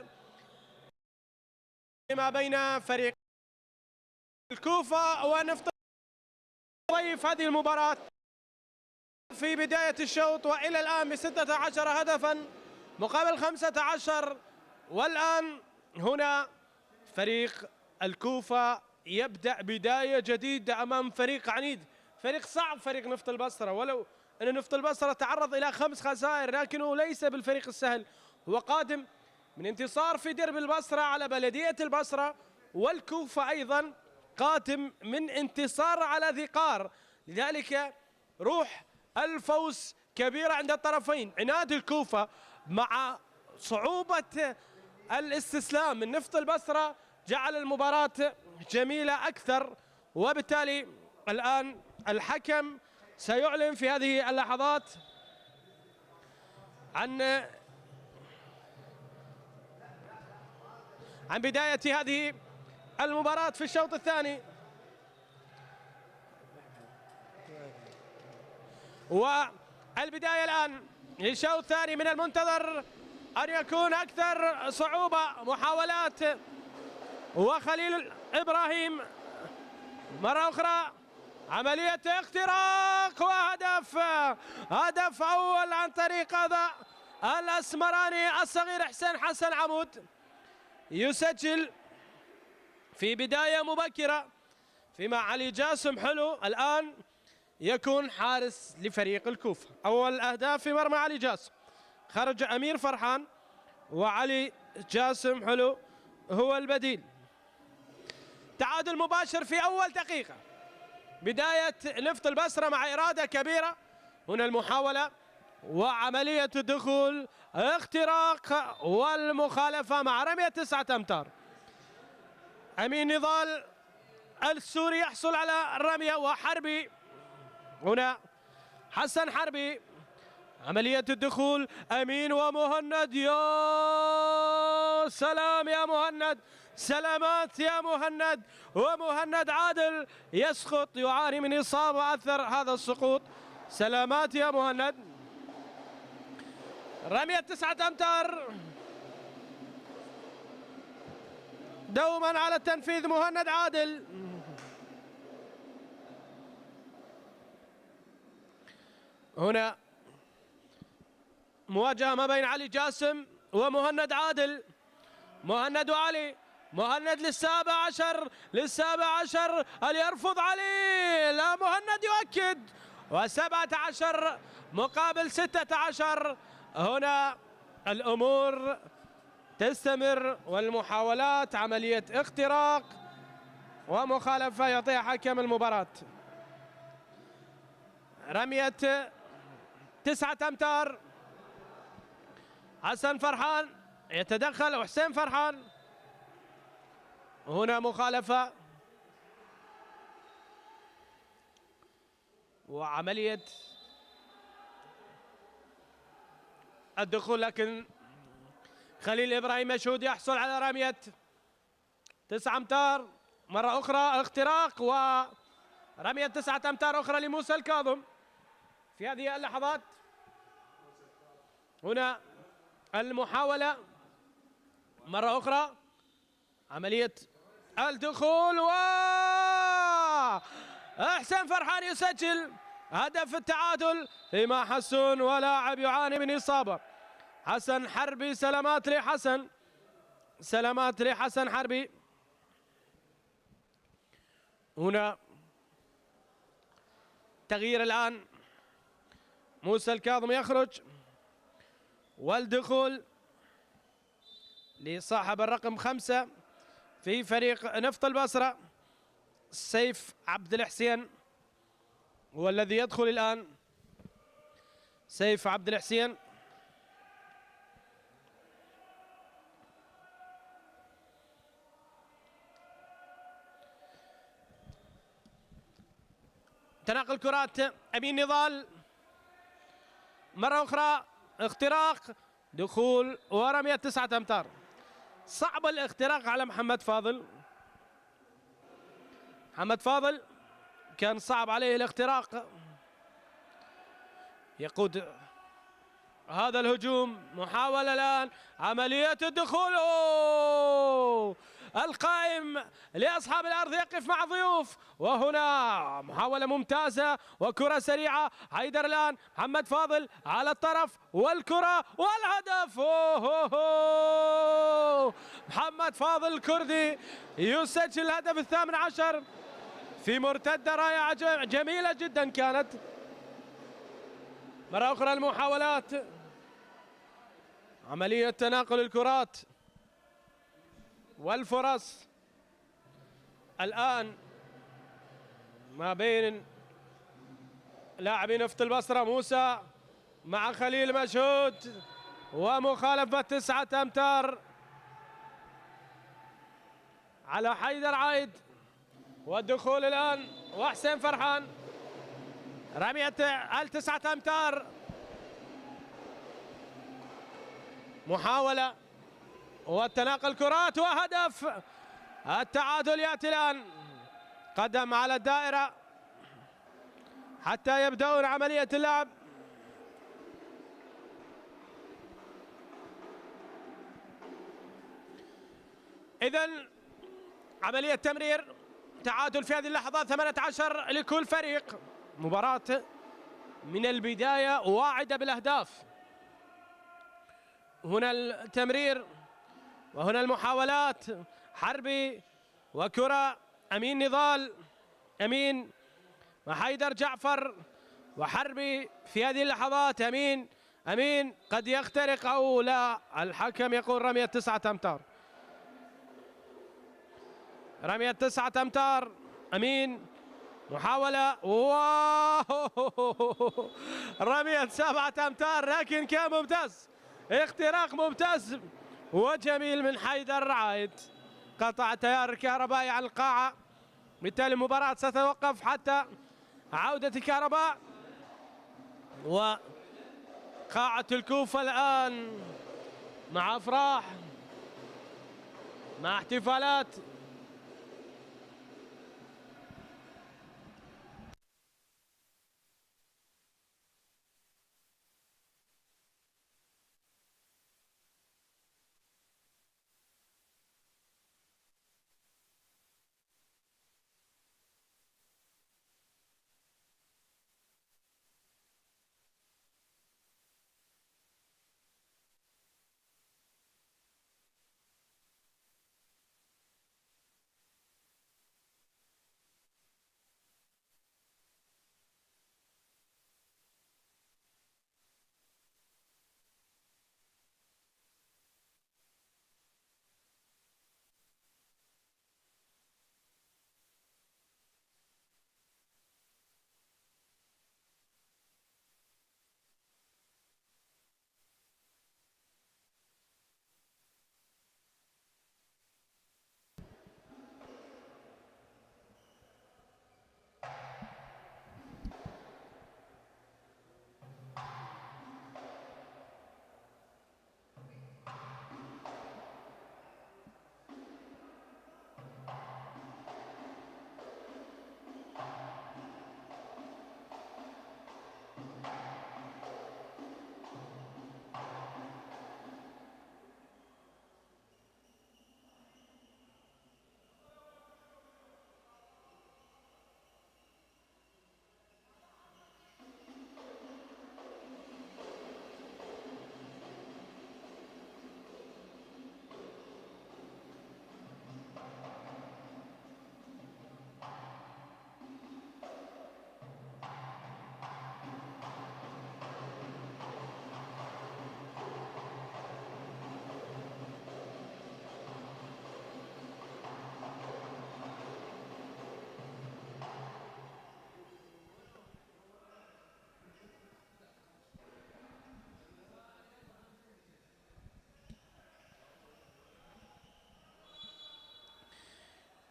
ما بين فريق الكوفة ونفط ضيف هذه المباراة في بداية الشوط، وإلى الآن ب16 هدفا مقابل 15. والآن هنا فريق الكوفة يبدأ بداية جديدة أمام فريق عنيد، فريق صعب، فريق نفط البصرة. ولو أن نفط البصرة تعرض إلى 5 خسائر لكنه ليس بالفريق السهل، هو قادم من انتصار في درب البصرة على بلدية البصرة، والكوفة أيضا قادم من انتصار على ذي قار. لذلك روح الفوز كبيرة عند الطرفين. عناد الكوفة مع صعوبة الاستسلام من نفط البصرة جعل المباراة جميلة أكثر، وبالتالي الآن الحكم سيعلن في هذه اللحظات عن بداية هذه المباراة في الشوط الثاني. والبداية الآن للشوط الثاني، من المنتظر أن يكون أكثر صعوبة. محاولات وخليل إبراهيم مرة أخرى، عملية اختراق وهدف، هدف أول عن طريق هذا الأسمراني الصغير حسن عمود، يسجل في بداية مبكرة، فيما علي جاسم حلو الآن يكون حارس لفريق الكوفة. أول أهداف في مرمى علي جاسم، خرج أمير فرحان وعلي جاسم حلو هو البديل. تعادل مباشر في أول دقيقة، بداية نفط البصرة مع إرادة كبيرة. هنا المحاولة وعملية الدخول، اختراق والمخالفة مع رمية 9 أمتار. أمين نضال السوري يحصل على الرمية، وحربي هنا حسن حربي، عملية الدخول أمين ومهند. يا سلام يا مهند، سلامات يا مهند، ومهند عادل يسقط، يعاني من إصابة أثر هذا السقوط. سلامات يا مهند. رمية 9 أمتار، دوما على التنفيذ مهند عادل. هنا مواجهة ما بين علي جاسم ومهند عادل، مهند وعلي، مهند لل17 هل يرفض علي؟ لا، مهند يؤكد، و17 مقابل 16. هنا الأمور تستمر والمحاولات، عملية اختراق ومخالفة يعطيها حكم المباراة. رمية 9 أمتار، حسن فرحان يتدخل، وحسين فرحان. هنا مخالفة وعملية الدخول، لكن خليل إبراهيم مشهود يحصل على رمية 9 أمتار مرة أخرى، اختراق ورمية 9 أمتار أخرى لموسى الكاظم في هذه اللحظات. هنا المحاولة مرة أخرى، عملية الدخول، و حسين فرحان يسجل هدف التعادل، فيما حسون ولاعب يعاني من إصابة. حسن حربي، سلامات لحسن، سلامات لحسن حربي. هنا تغيير الآن، موسى الكاظم يخرج، والدخول لصاحب الرقم 5 في فريق نفط البصرة، سيف عبد الحسين هو الذي يدخل الآن. سيف عبد الحسين تناقل كرات أمين نضال مرة أخرى، اختراق، دخول ورمية 9 أمتار. صعب الاختراق على محمد فاضل، محمد فاضل كان صعب عليه الاختراق، يقود هذا الهجوم. محاولة الآن عملية الدخول. القائم لأصحاب الأرض يقف مع ضيوف، وهنا محاولة ممتازة وكرة سريعة. حيدر الآن، محمد فاضل على الطرف والكرة والهدف. محمد فاضل الكردي يسجل الهدف الثامن عشر في مرتدة رائعة جميلة جدا كانت. مرة أخرى المحاولات، عملية تناقل الكرات والفرص الآن ما بين لاعبي نفط البصرة. موسى مع خليل مشهود ومخالفة 9 أمتار على حيدر عايد، والدخول الآن وحسين فرحان. رمية 9 أمتار، محاولة والتناقل كرات وهدف. التعادل يأتي الآن، قدم على الدائرة حتى يبدأون عملية اللعب. إذن عملية تمرير، تعادل في هذه اللحظات 18 لكل فريق. مباراة من البداية واعدة بالأهداف. هنا التمرير وهنا المحاولات. حربي وكرة أمين نضال، أمين وحيدر جعفر وحربي في هذه اللحظات. أمين قد يخترق أو لا، الحكم يقول رمية 9 أمتار. رمية 9 أمتار. أمين محاولة، رمية 7 أمتار، لكن كان ممتاز، اختراق ممتاز وجميل من حيدر عايد. قطع التيار الكهربائي عن القاعة، بالتالي المباراة ستتوقف حتى عودة الكهرباء. وقاعة الكوفة الآن مع أفراح، مع احتفالات.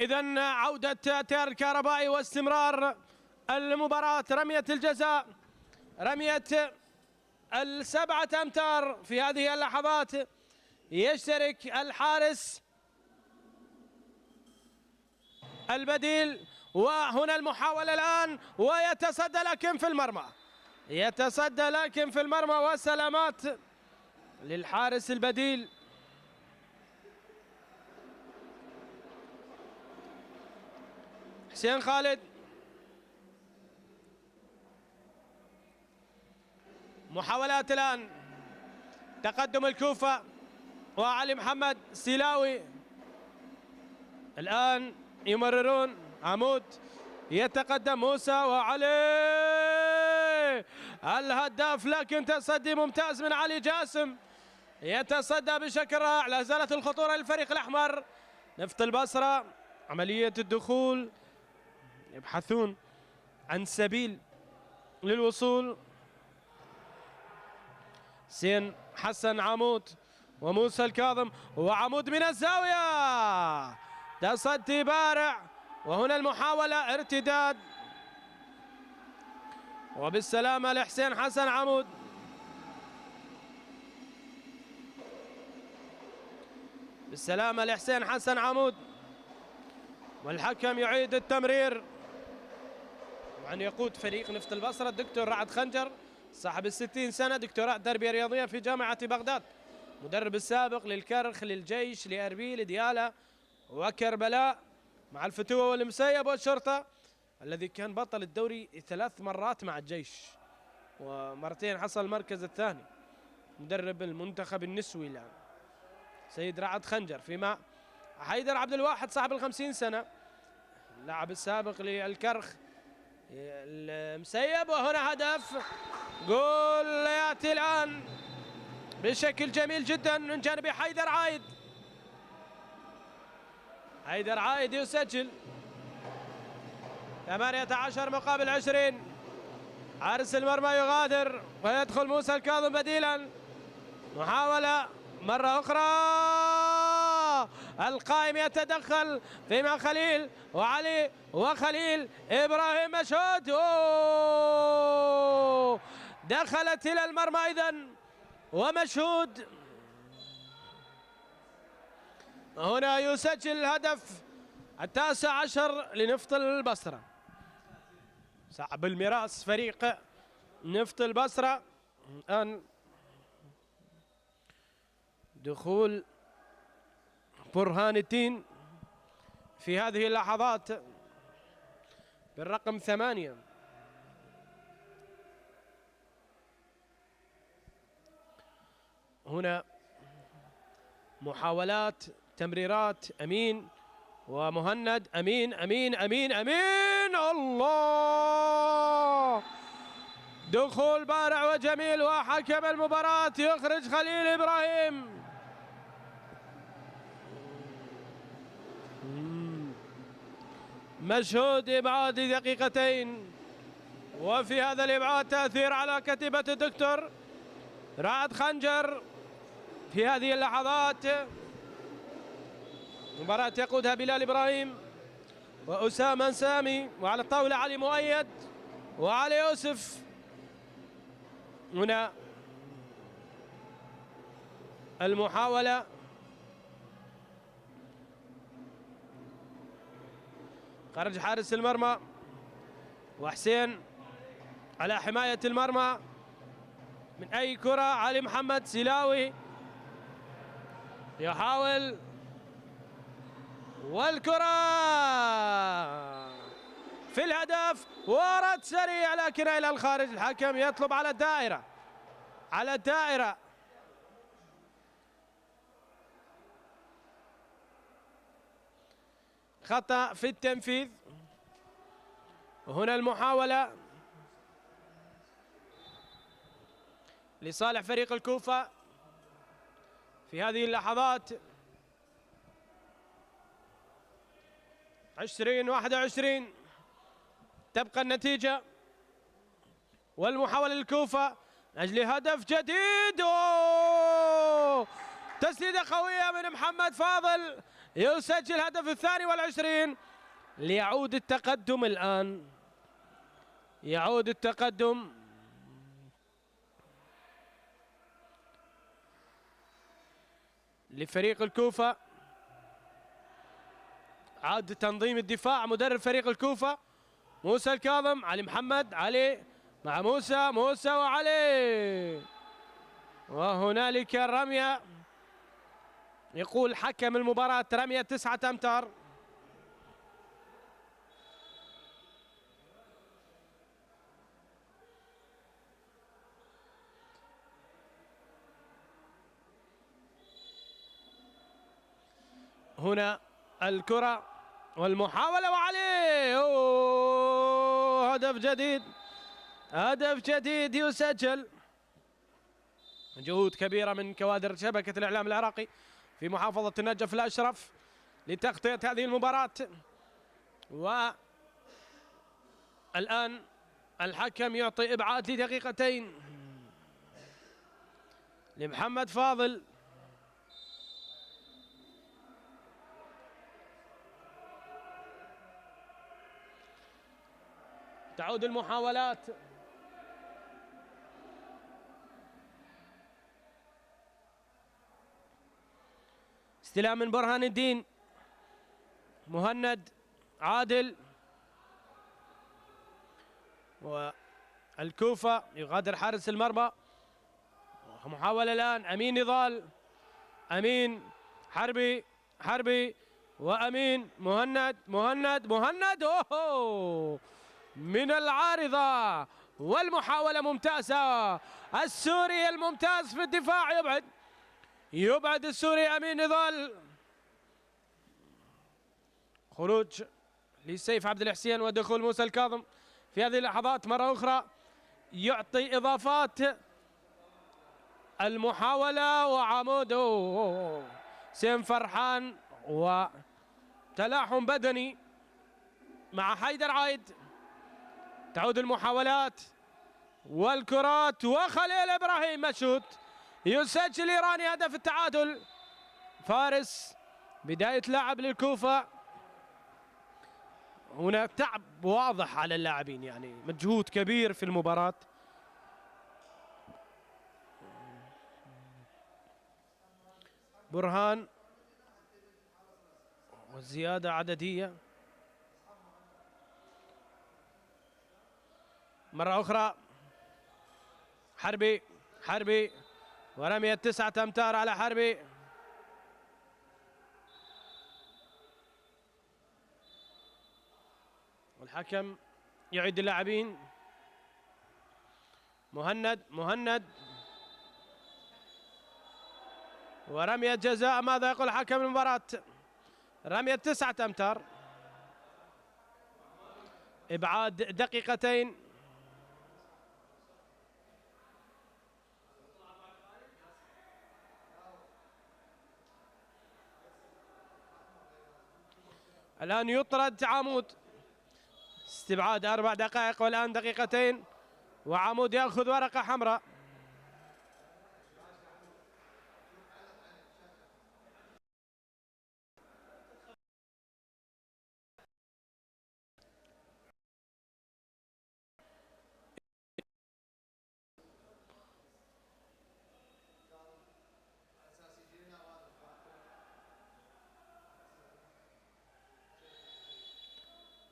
إذن عودة تيار الكهربائي واستمرار المباراة. رمية الجزاء، رمية 7 أمتار في هذه اللحظات. يشترك الحارس البديل، وهنا المحاولة الآن ويتصدى لكن في المرمى. يتصدى لكن في المرمى، وسلامات للحارس البديل. حسين خالد محاولات الآن، تقدم الكوفة وعلي محمد سيلاوي الآن يمررون. عمود يتقدم، موسى وعلي الهداف، لكن تصدي ممتاز من علي جاسم، يتصدى بشكل رائع. لا زالت الخطورة للفريق الأحمر. نفط البصرة عملية الدخول، يبحثون عن سبيل للوصول. حسين حسن عمود وموسى الكاظم، وعمود من الزاوية، تصدي بارع، وهنا المحاولة ارتداد، وبالسلامة لحسين حسن عمود. بالسلامة لحسين حسن عمود، والحكم يعيد التمرير. طبعا يقود فريق نفط البصرة الدكتور رعد خنجر صاحب ال60 سنة، دكتوراه تربية رياضية في جامعة بغداد، مدرب السابق للكرخ، للجيش، لأربيل، ديالى وكربلاء، مع الفتوة والمسيب والشرطة، الذي كان بطل الدوري 3 مرات مع الجيش، ومرتين حصل المركز الثاني. مدرب المنتخب النسوي الآن سيد رعد خنجر، فيما حيدر عبد الواحد صاحب ال50 سنة، اللاعب السابق للكرخ المسيب. وهنا هدف، جول ياتي الآن بشكل جميل جدا من جانب حيدر عايد. حيدر عايد يسجل 18 مقابل 20. حارس المرمى يغادر ويدخل موسى الكاظم بديلا. محاولة مرة أخرى، القائم يتدخل، فيما خليل وعلي وخليل إبراهيم مشهود، دخلت إلى المرمى إذن، ومشهود هنا يسجل الهدف 19 لنفط البصرة. صعب المراس فريق نفط البصرة. الآن دخول برهان الدين في هذه اللحظات بالرقم 8. هنا محاولات، تمريرات، أمين ومهند، أمين أمين أمين أمين، الله، دخول بارع وجميل، وحكم المباراة يخرج خليل إبراهيم. مشهود إبعاد دقيقتين، وفي هذا الإبعاد تأثير على كتيبة الدكتور رعد خنجر في هذه اللحظات. مباراة يقودها بلال إبراهيم وأسامة سامي، وعلى الطاولة علي مؤيد وعلي يوسف. هنا المحاولة، خرج حارس المرمى وحسين على حماية المرمى من أي كرة. علي محمد سيلاوي يحاول، والكرة في الهدف، ورد سريع لكن إلى الخارج. الحكم يطلب على الدائرة، على الدائرة. خطأ في التنفيذ. وهنا المحاولة لصالح فريق الكوفة في هذه اللحظات. 20-21 تبقى النتيجة، والمحاولة للكوفة أجل هدف جديد. تسديدة قوية من محمد فاضل، يسجل الهدف الثاني والعشرين ليعود التقدم. الآن يعود التقدم لفريق الكوفة. عاد تنظيم الدفاع، مدرب فريق الكوفة موسى الكاظم، علي محمد، علي مع موسى وعلي، وهنالك الرمية. يقول حكم المباراة رمية 9 أمتار. هنا الكرة والمحاولة وعليه، هدف جديد، هدف جديد يسجل. جهود كبيرة من كوادر شبكة الإعلام العراقي في محافظة النجف الأشرف لتغطية هذه المباراة. والآن الحكم يعطي إبعاد لدقيقتين لمحمد فاضل. تعود المحاولات. استلام من برهان الدين، مهند، عادل، والكوفة يغادر حارس المرمى. محاولة الآن، أمين نضال، أمين، حربي وأمين، مهند أوه من العارضة، والمحاولة ممتازة. السوري الممتاز في الدفاع يبعد السوري أمين نضال. خروج لسيف عبد الحسين ودخول موسى الكاظم في هذه اللحظات مرة أخرى يعطي إضافات. المحاولة وعمود سيم فرحان وتلاحم بدني مع حيدر عايد. تعود المحاولات والكرات، وخليل إبراهيم مشهود يسجل إيراني هدف التعادل. فارس بداية لاعب للكوفة. هناك تعب واضح على اللاعبين، يعني مجهود كبير في المباراة. برهان والزيادة عددية مرة أخرى. حربي ورمية 9 أمتار على حربي. والحكم يعيد اللاعبين. مهند ورمية جزاء. ماذا يقول حكم المباراة؟ رمية 9 أمتار، إبعاد دقيقتين. الآن يطرد عمود، استبعاد 4 دقائق والآن دقيقتين، وعمود يأخذ ورقة حمراء.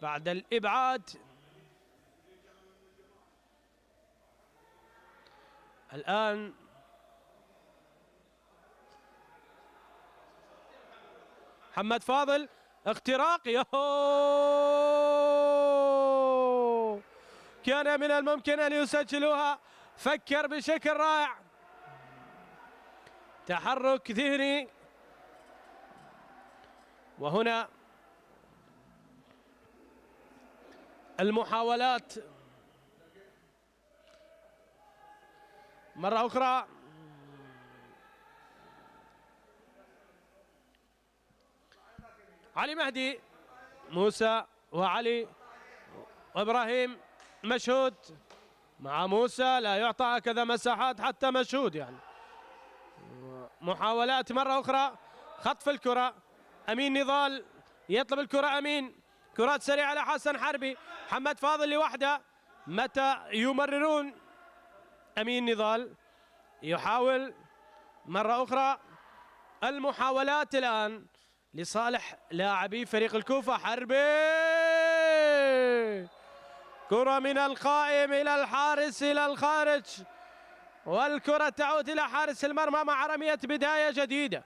بعد الإبعاد الآن محمد فاضل، اختراق، كان من الممكن أن يسجلوها، فكر بشكل رائع، تحرك ذهني. وهنا المحاولات مرة أخرى. علي مهدي، موسى وعلي وإبراهيم. مشهود مع موسى، لا يعطى هكذا مساحات حتى مشهود يعني. محاولات مرة أخرى، خطف الكرة، أمين نضال يطلب الكرة، أمين، كرات سريعة على حسن حربي، محمد فاضل لوحده، متى يمررون؟ أمين نضال يحاول مرة أخرى. المحاولات الآن لصالح لاعبي فريق الكوفة. حربي، كرة من القائم إلى الحارس إلى الخارج، والكرة تعود إلى حارس المرمى مع رمية بداية جديدة.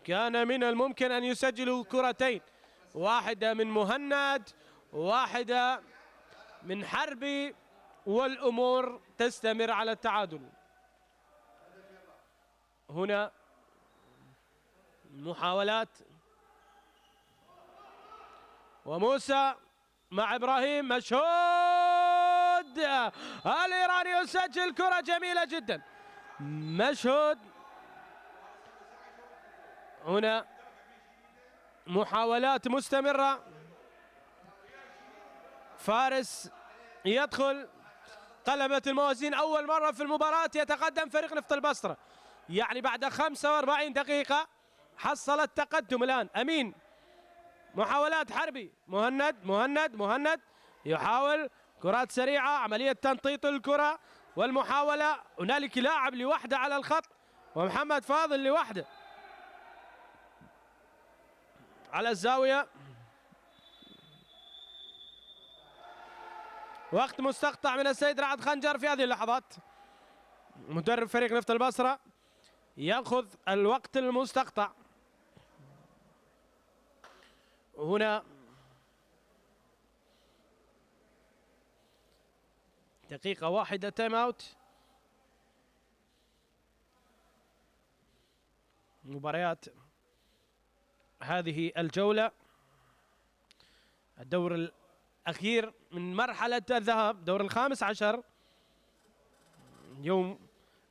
كان من الممكن أن يسجلوا كرتين، واحدة من مهند واحدة من حربي، والأمور تستمر على التعادل. هنا محاولات، وموسى مع إبراهيم، مشهود الإيراني يسجل كرة جميلة جدا. مشهود هنا محاولات مستمرة، فارس يدخل، قلبت الموازين. أول مرة في المباراة يتقدم فريق نفط البصرة، يعني بعد 45 دقيقة حصل التقدم. الآن أمين، محاولات حربي، مهند يحاول كرات سريعة، عملية تنطيط الكرة والمحاولة. هنالك لاعب لوحده على الخط، ومحمد فاضل لوحده على الزاوية. وقت مستقطع من السيد رعد خنجر في هذه اللحظات. مدرب فريق نفط البصرة يأخذ الوقت المستقطع. هنا دقيقة واحدة تايم اوت. مباريات هذه الجولة، الدور الأخير من مرحلة الذهاب، دور ال15. يوم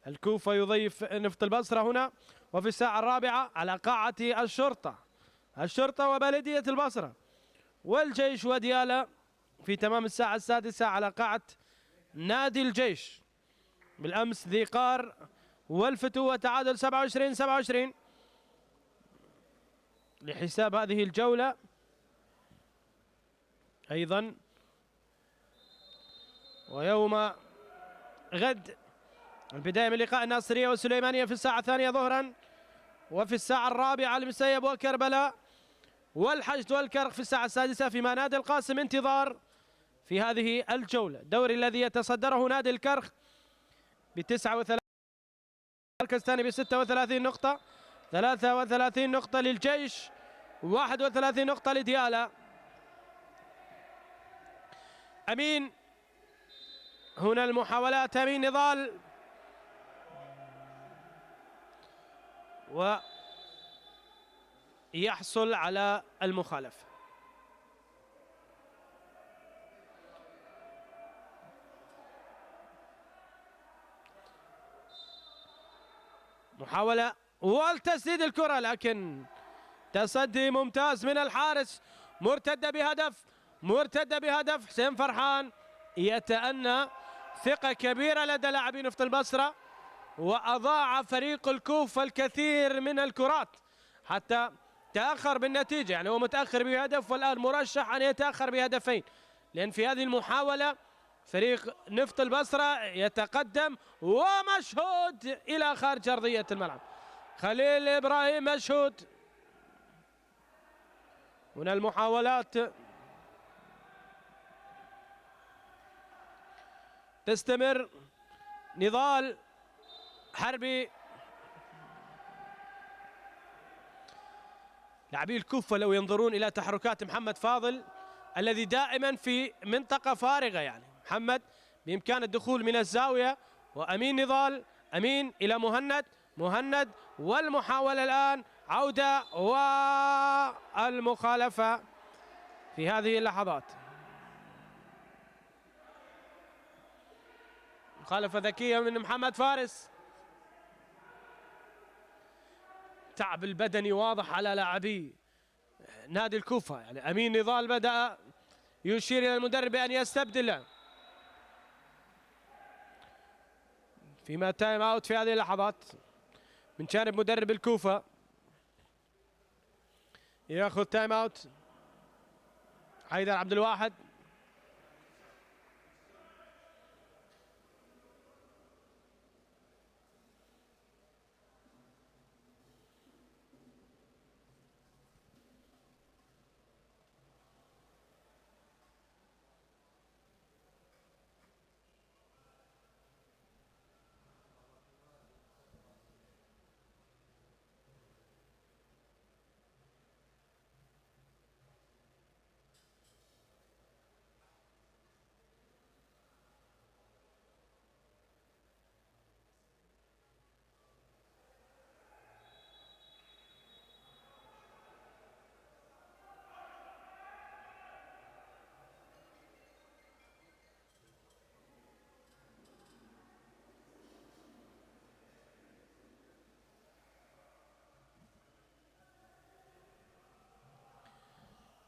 الكوفة يضيف نفط البصرة هنا، وفي الساعة 4 على قاعة الشرطة وبلدية البصرة، والجيش وديالى في تمام الساعة 6 على قاعة نادي الجيش. بالأمس ذي قار والفتوة تعادل 27 لحساب هذه الجولة. أيضا ويوم غد البداية من لقاء الناصرية والسليمانية في الساعة 2 ظهرا، وفي الساعة 4 المسيب وكربلاء والحشد والكرخ في الساعة 6، فيما نادي القاسم انتظار في هذه الجولة. الدوري الذي يتصدره نادي الكرخ ب39، المركز الثاني ب36 نقطة، 33 نقطة للجيش، 31 نقطة لديالى. أمين هنا المحاولات، أمين نضال، ويحصل على المخالفة. محاولة والتسديد الكرة، لكن تصدي ممتاز من الحارس. مرتدة بهدف. حسين فرحان يتأنى، ثقة كبيرة لدى لاعبي نفط البصرة، وأضاع فريق الكوفة الكثير من الكرات حتى تأخر بالنتيجة. يعني هو متأخر بهدف، والآن مرشح أن يتأخر بهدفين، لأن في هذه المحاولة فريق نفط البصرة يتقدم، ومشهود إلى خارج أرضية الملعب. خليل إبراهيم مشهود. هنا المحاولات تستمر. نضال، حربي، لاعبي الكوفة لو ينظرون إلى تحركات محمد فاضل الذي دائما في منطقة فارغة، يعني محمد بإمكان الدخول من الزاوية، وأمين نضال، أمين إلى مهند والمحاولة الآن عودة والمخالفة في هذه اللحظات. مخالفة ذكية من محمد فارس. تعب البدني واضح على لاعبي نادي الكوفة. يعني أمين نضال بدأ يشير إلى المدرب بأن يستبدله، فيما تايم اوت في هذه اللحظات من جانب مدرب الكوفة. ياخذ تايم اوت حيدر عبد الواحد.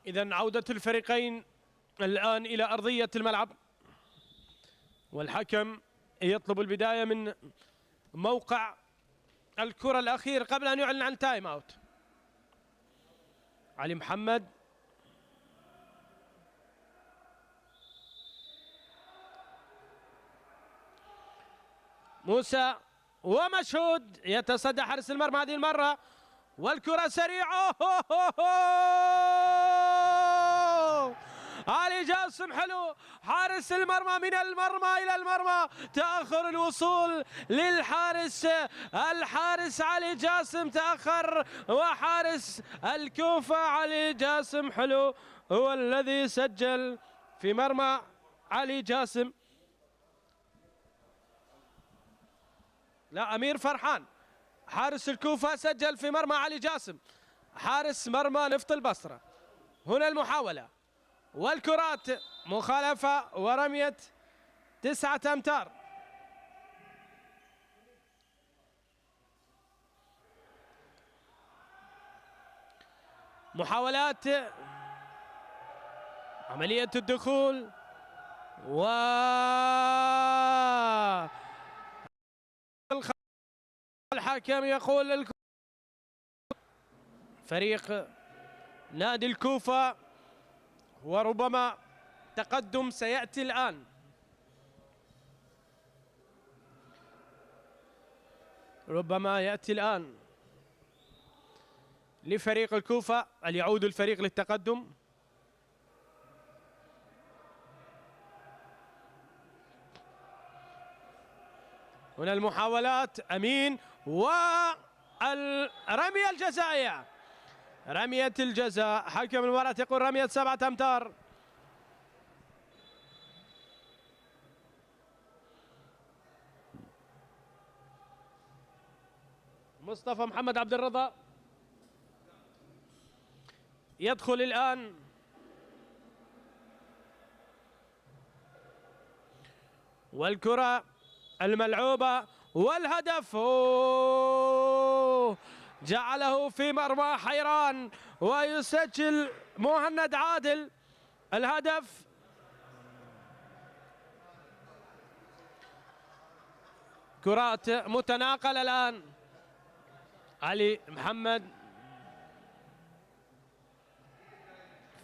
إذن عودة الفريقين الآن إلى أرضية الملعب، والحكم يطلب البداية من موقع الكرة الأخير قبل أن يعلن عن تايم أوت. علي محمد موسى ومشهود يتصدى حارس المرمى هذه المرة، والكرة سريعة. علي جاسم حلو، حارس المرمى من المرمى إلى المرمى، تأخر الوصول للحارس، الحارس علي جاسم تأخر، وحارس الكوفة علي جاسم حلو هو الذي سجل في مرمى علي جاسم. لا، أمير فرحان حارس الكوفة سجل في مرمى علي جاسم حارس مرمى نفط البصرة. هنا المحاولة والكرات مخالفة ورمية 9 أمتار. محاولات عملية الدخول و الحكم يقول فريق نادي الكوفة، وربما تقدم سيأتي الآن. ربما يأتي الآن لفريق الكوفة أن يعود الفريق للتقدم. هنا المحاولات أمين والرمية الجزائية، رمية الجزاء. حكم المباراة يقول رمية 7 أمتار. مصطفى محمد عبد الرضا يدخل الآن، والكرة الملعوبة والهدف جعله في مرمى حيران، ويسجل مهند عادل الهدف. كرات متناقلة الآن، علي محمد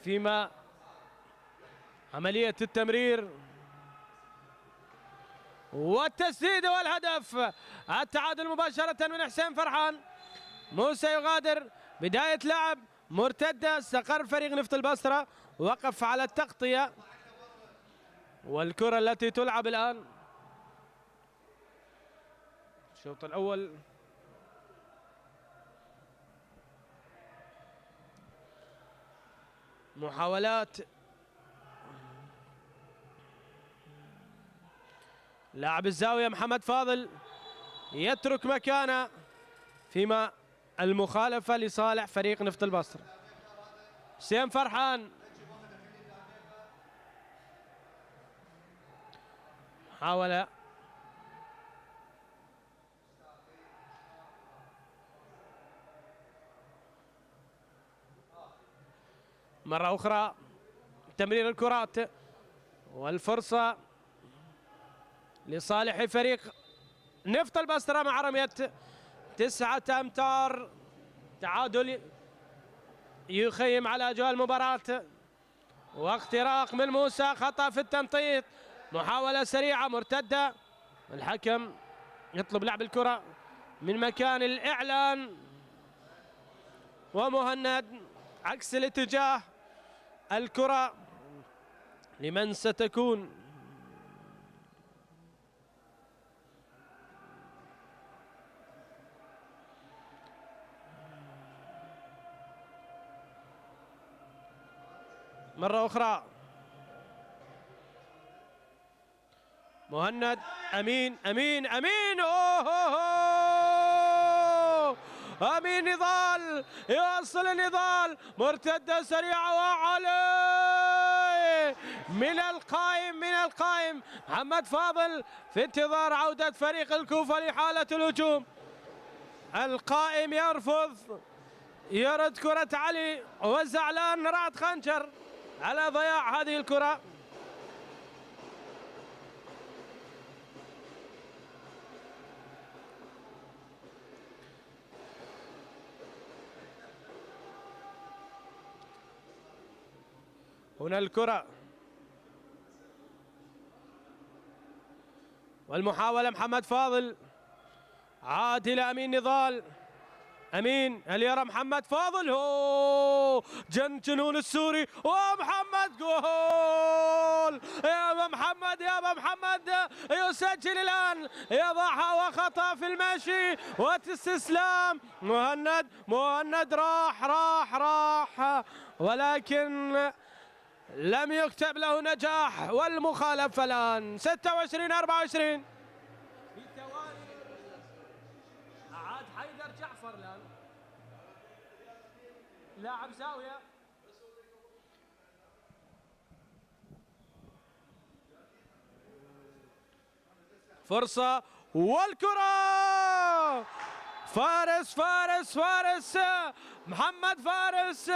فيما عملية التمرير والتسديد والهدف. التعادل مباشرة من حسين فرحان. موسى يغادر، بداية لعب مرتدة، استقر فريق نفط البصرة، وقف على التغطية، والكرة التي تلعب الآن الشوط الأول. محاولات لاعب الزاوية محمد فاضل يترك مكانه، فيما المخالفة لصالح فريق نفط البصرة. حسين فرحان حاول مرة أخرى تمرير الكرات، والفرصة لصالح فريق نفط البصرة مع رمية 9 أمتار. تعادل يخيم على أجواء المباراة، واختراق من موسى، خطأ في التنطيط، محاولة سريعة مرتدة. الحكم يطلب لعب الكرة من مكان الإعلان، ومهند عكس الاتجاه، الكرة لمن ستكون مرة أخرى. مهند أمين أمين أمين، أمين نضال يوصل النضال، مرتدة سريعة وعلي من القائم محمد فاضل في انتظار عودة فريق الكوفة لحالة الهجوم. القائم يرفض يرد كرة علي وزعلان رعد خنجر على ضياع هذه الكرة. هنا الكرة والمحاولة محمد فاضل، عاد إلى أمين نضال. أمين هل يرى محمد فاضل؟ هو جنون السوري ومحمد جول. يا أبا محمد يا أبا محمد يسجل الآن، يضعها وخطأ في المشي واستسلام. مهند راح ولكن لم يكتب له نجاح، والمخالفة الآن 26-24. عاد حيدر جعفر الآن لاعب زاوية. فرصة والكرة، فارس محمد فارس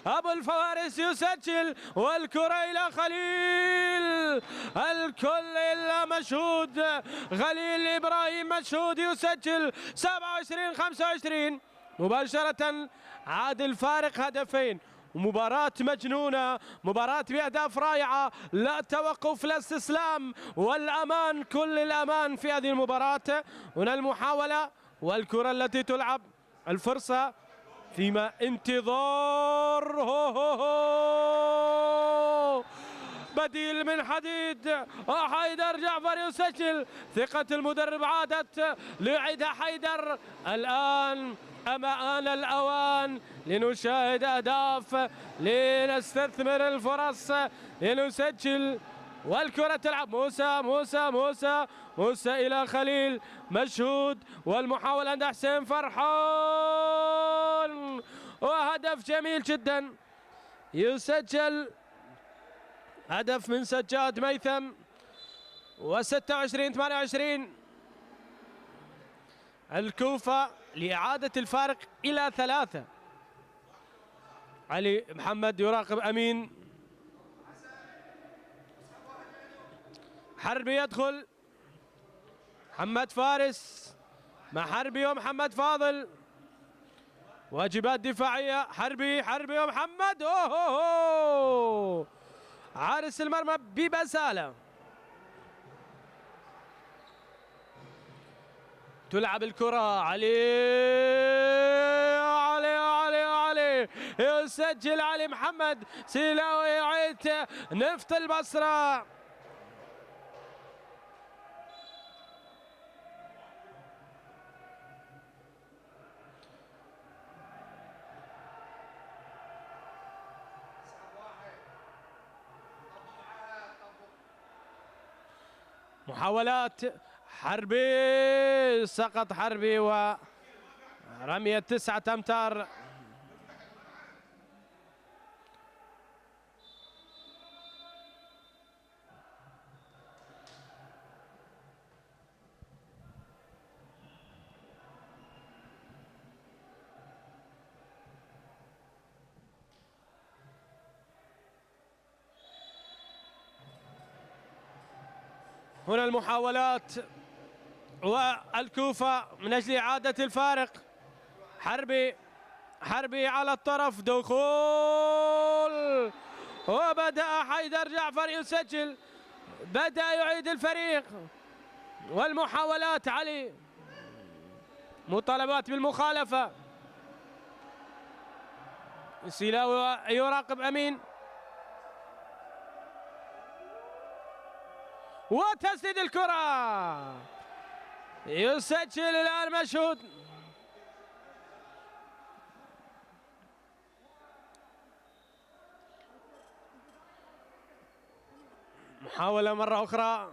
أبو الفوارس يسجل، والكرة إلى خليل، الكل إلا مشهود. خليل إبراهيم مشهود يسجل 27-25 مباشرة. عاد الفارق هدفين، مباراة مجنونة، مباراة بأهداف رائعة، لا توقف لا استسلام، والأمان كل الأمان في هذه المباراة. هنا المحاولة والكرة التي تلعب، الفرصة فيما انتظار بديل من حديد. حيدر جعفر يسجل، ثقة المدرب عادت ليعيدها حيدر. الآن آن الأوان لنشاهد أهداف، لنستثمر الفرص، لنسجل. والكرة تلعب موسى إلى خليل مشهود، والمحاولة عند حسين فرحان، وهدف جميل جدا يسجل، هدف من سجاد ميثم. و26-28 الكوفة لإعادة الفارق إلى 3. علي محمد يراقب أمين، حربي يدخل، محمد فارس مع حربي ومحمد فاضل، واجبات دفاعية. حربي ومحمد، عارس المرمى ببسالة. تلعب الكرة علي يسجل علي محمد سيلاوي، يعيد نفط البصرة. محاولات حربي، سقط حربي ورمية 9 أمتار. هنا المحاولات والكوفة من أجل إعادة الفارق. حربي على الطرف، دخول، وبدأ حيدر جعفر يسجل، بدأ يعيد الفريق. والمحاولات علي، مطالبات بالمخالفة. سيلاوي يراقب أمين، وتسديد الكرة، يسجل الآن مشهود. محاولة مرة أخرى،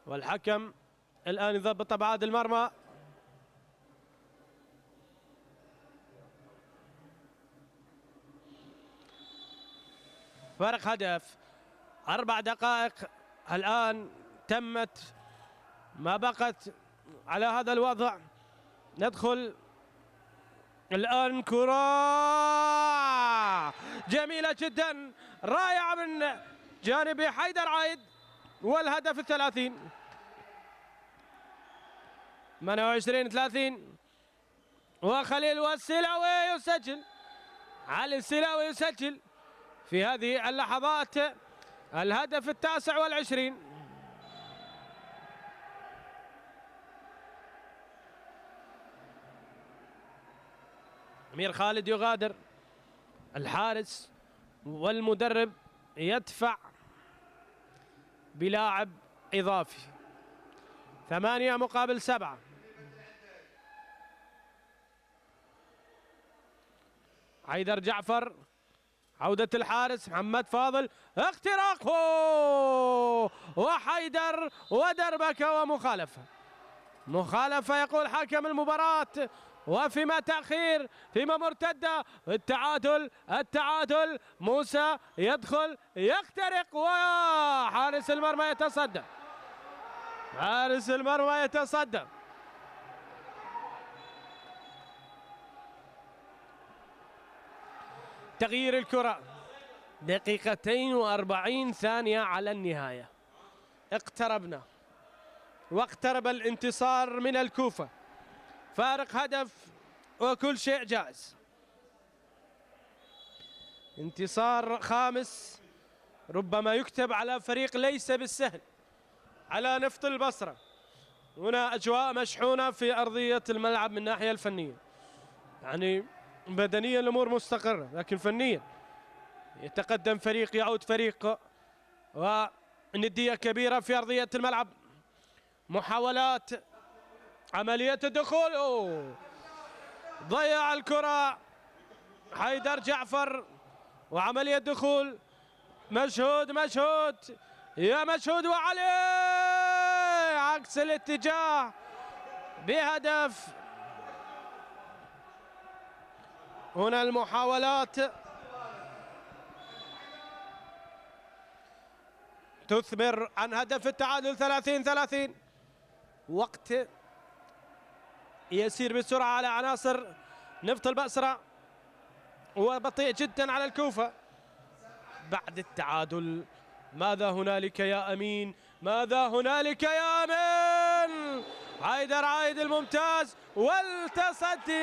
والحكم الآن يضبط أبعاد المرمى. فرق هدف، 4 دقائق الآن تمت ما بقت على هذا الوضع. ندخل الآن كرة جميلة جدا رائعة من جانب حيدر عايد، والهدف 30. 28-30. وخليل والسلاوي يسجل، علي السلاوي يسجل في هذه اللحظات الهدف 29. أمير خالد يغادر، الحارس والمدرب يدفع بلاعب إضافي. 8-7. حيدر جعفر، عودة الحارس محمد فاضل، اختراقه وحيدر ودربكة ومخالفة. مخالفة يقول حكم المباراة، وفيما تأخير فيما مرتدة. التعادل موسى يدخل يخترق، وحارس المرمى يتصدى. حارس المرمى يتصدى. تغيير الكرة 2:40 على النهاية. اقتربنا واقترب الانتصار من الكوفة، فارق هدف وكل شيء جائز. انتصار خامس ربما يكتب على فريق ليس بالسهل، على نفط البصرة. هنا أجواء مشحونة في أرضية الملعب من الناحية الفنية، يعني بدنيا الأمور مستقرة، لكن فنيا يتقدم فريق يعود فريق، وندية كبيرة في أرضية الملعب. محاولات، عملية الدخول، ضيع الكرة حيدر جعفر، وعملية دخول. مشهود يا مشهود، وعلي عكس الاتجاه بهدف. هنا المحاولات تثمر عن هدف التعادل. 30-30. وقت يسير بسرعة على عناصر نفط البصرة، وبطيء جدا على الكوفة. بعد التعادل ماذا هنالك يا أمين؟ ماذا هنالك يا أمين؟ حيدر عايد الممتاز والتصدي.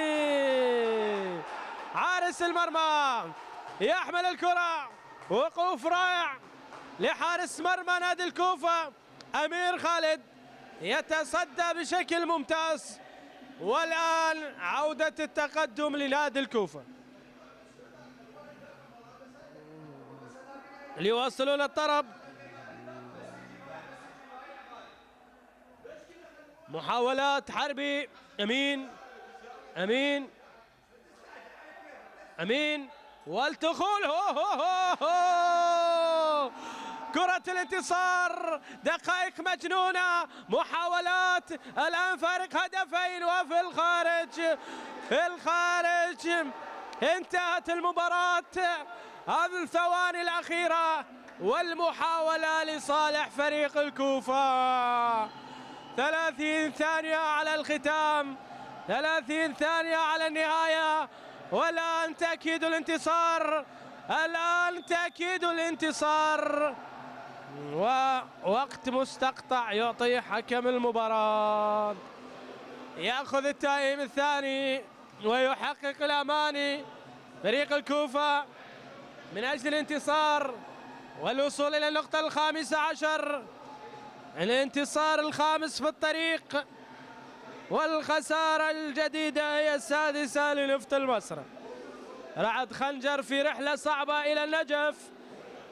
حارس المرمى يحمل الكرة، وقوف رائع لحارس مرمى نادي الكوفة أمير خالد، يتصدى بشكل ممتاز. والآن عودة التقدم لنادي الكوفة، ليواصلون الطرب. محاولات حربي، أمين والدخول. كرة الانتصار، دقائق مجنونة، محاولات، الآن فارق هدفين وفي الخارج. انتهت المباراة، هذه الثواني الأخيرة والمحاولة لصالح فريق الكوفة. 30 ثانية على الختام، 30 ثانية على النهاية، والآن تأكيد الانتصار. ووقت مستقطع يعطي حكم المباراة، يأخذ التائم الثاني ويحقق الأماني فريق الكوفة من أجل الانتصار والوصول إلى النقطة 15. الانتصار الخامس في الطريق، والخسارة الجديدة هي السادسة لنفط البصرة. رعد خنجر في رحلة صعبة إلى النجف،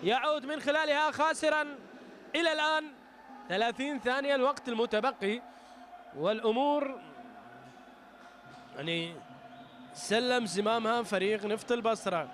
يعود من خلالها خاسرا إلى الآن. 30 ثانية الوقت المتبقي، والأمور يعني سلم زمامها فريق نفط البصرة.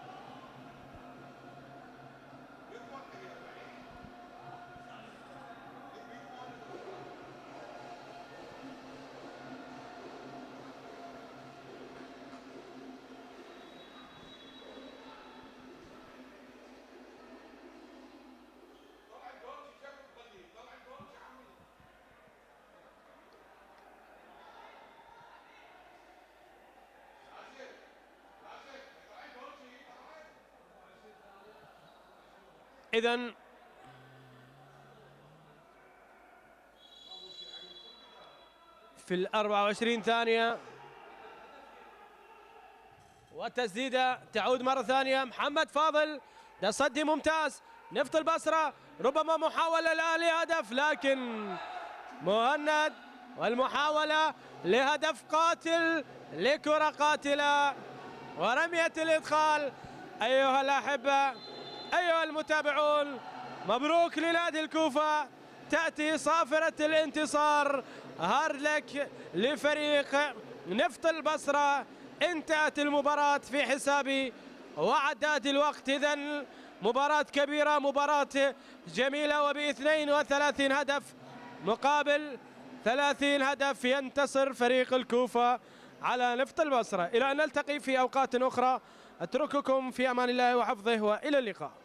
إذن في 24 ثانية وتسديدة تعود مرة ثانية. محمد فاضل تصدي ممتاز. نفط البصرة ربما محاولة الآن لهدف، لكن مهند والمحاولة لهدف قاتل لكرة قاتلة ورمية الإدخال. أيها الأحبة أيها المتابعون، مبروك لنادي الكوفة، تأتي صافرة الانتصار هاردلك لفريق نفط البصرة. انتهت المباراة في حساب وعداد الوقت. إذن مباراة كبيرة، مباراة جميلة، وب32 هدف مقابل 30 هدف ينتصر فريق الكوفة على نفط البصرة. إلى أن نلتقي في أوقات أخرى، أترككم في أمان الله وحفظه، وإلى اللقاء.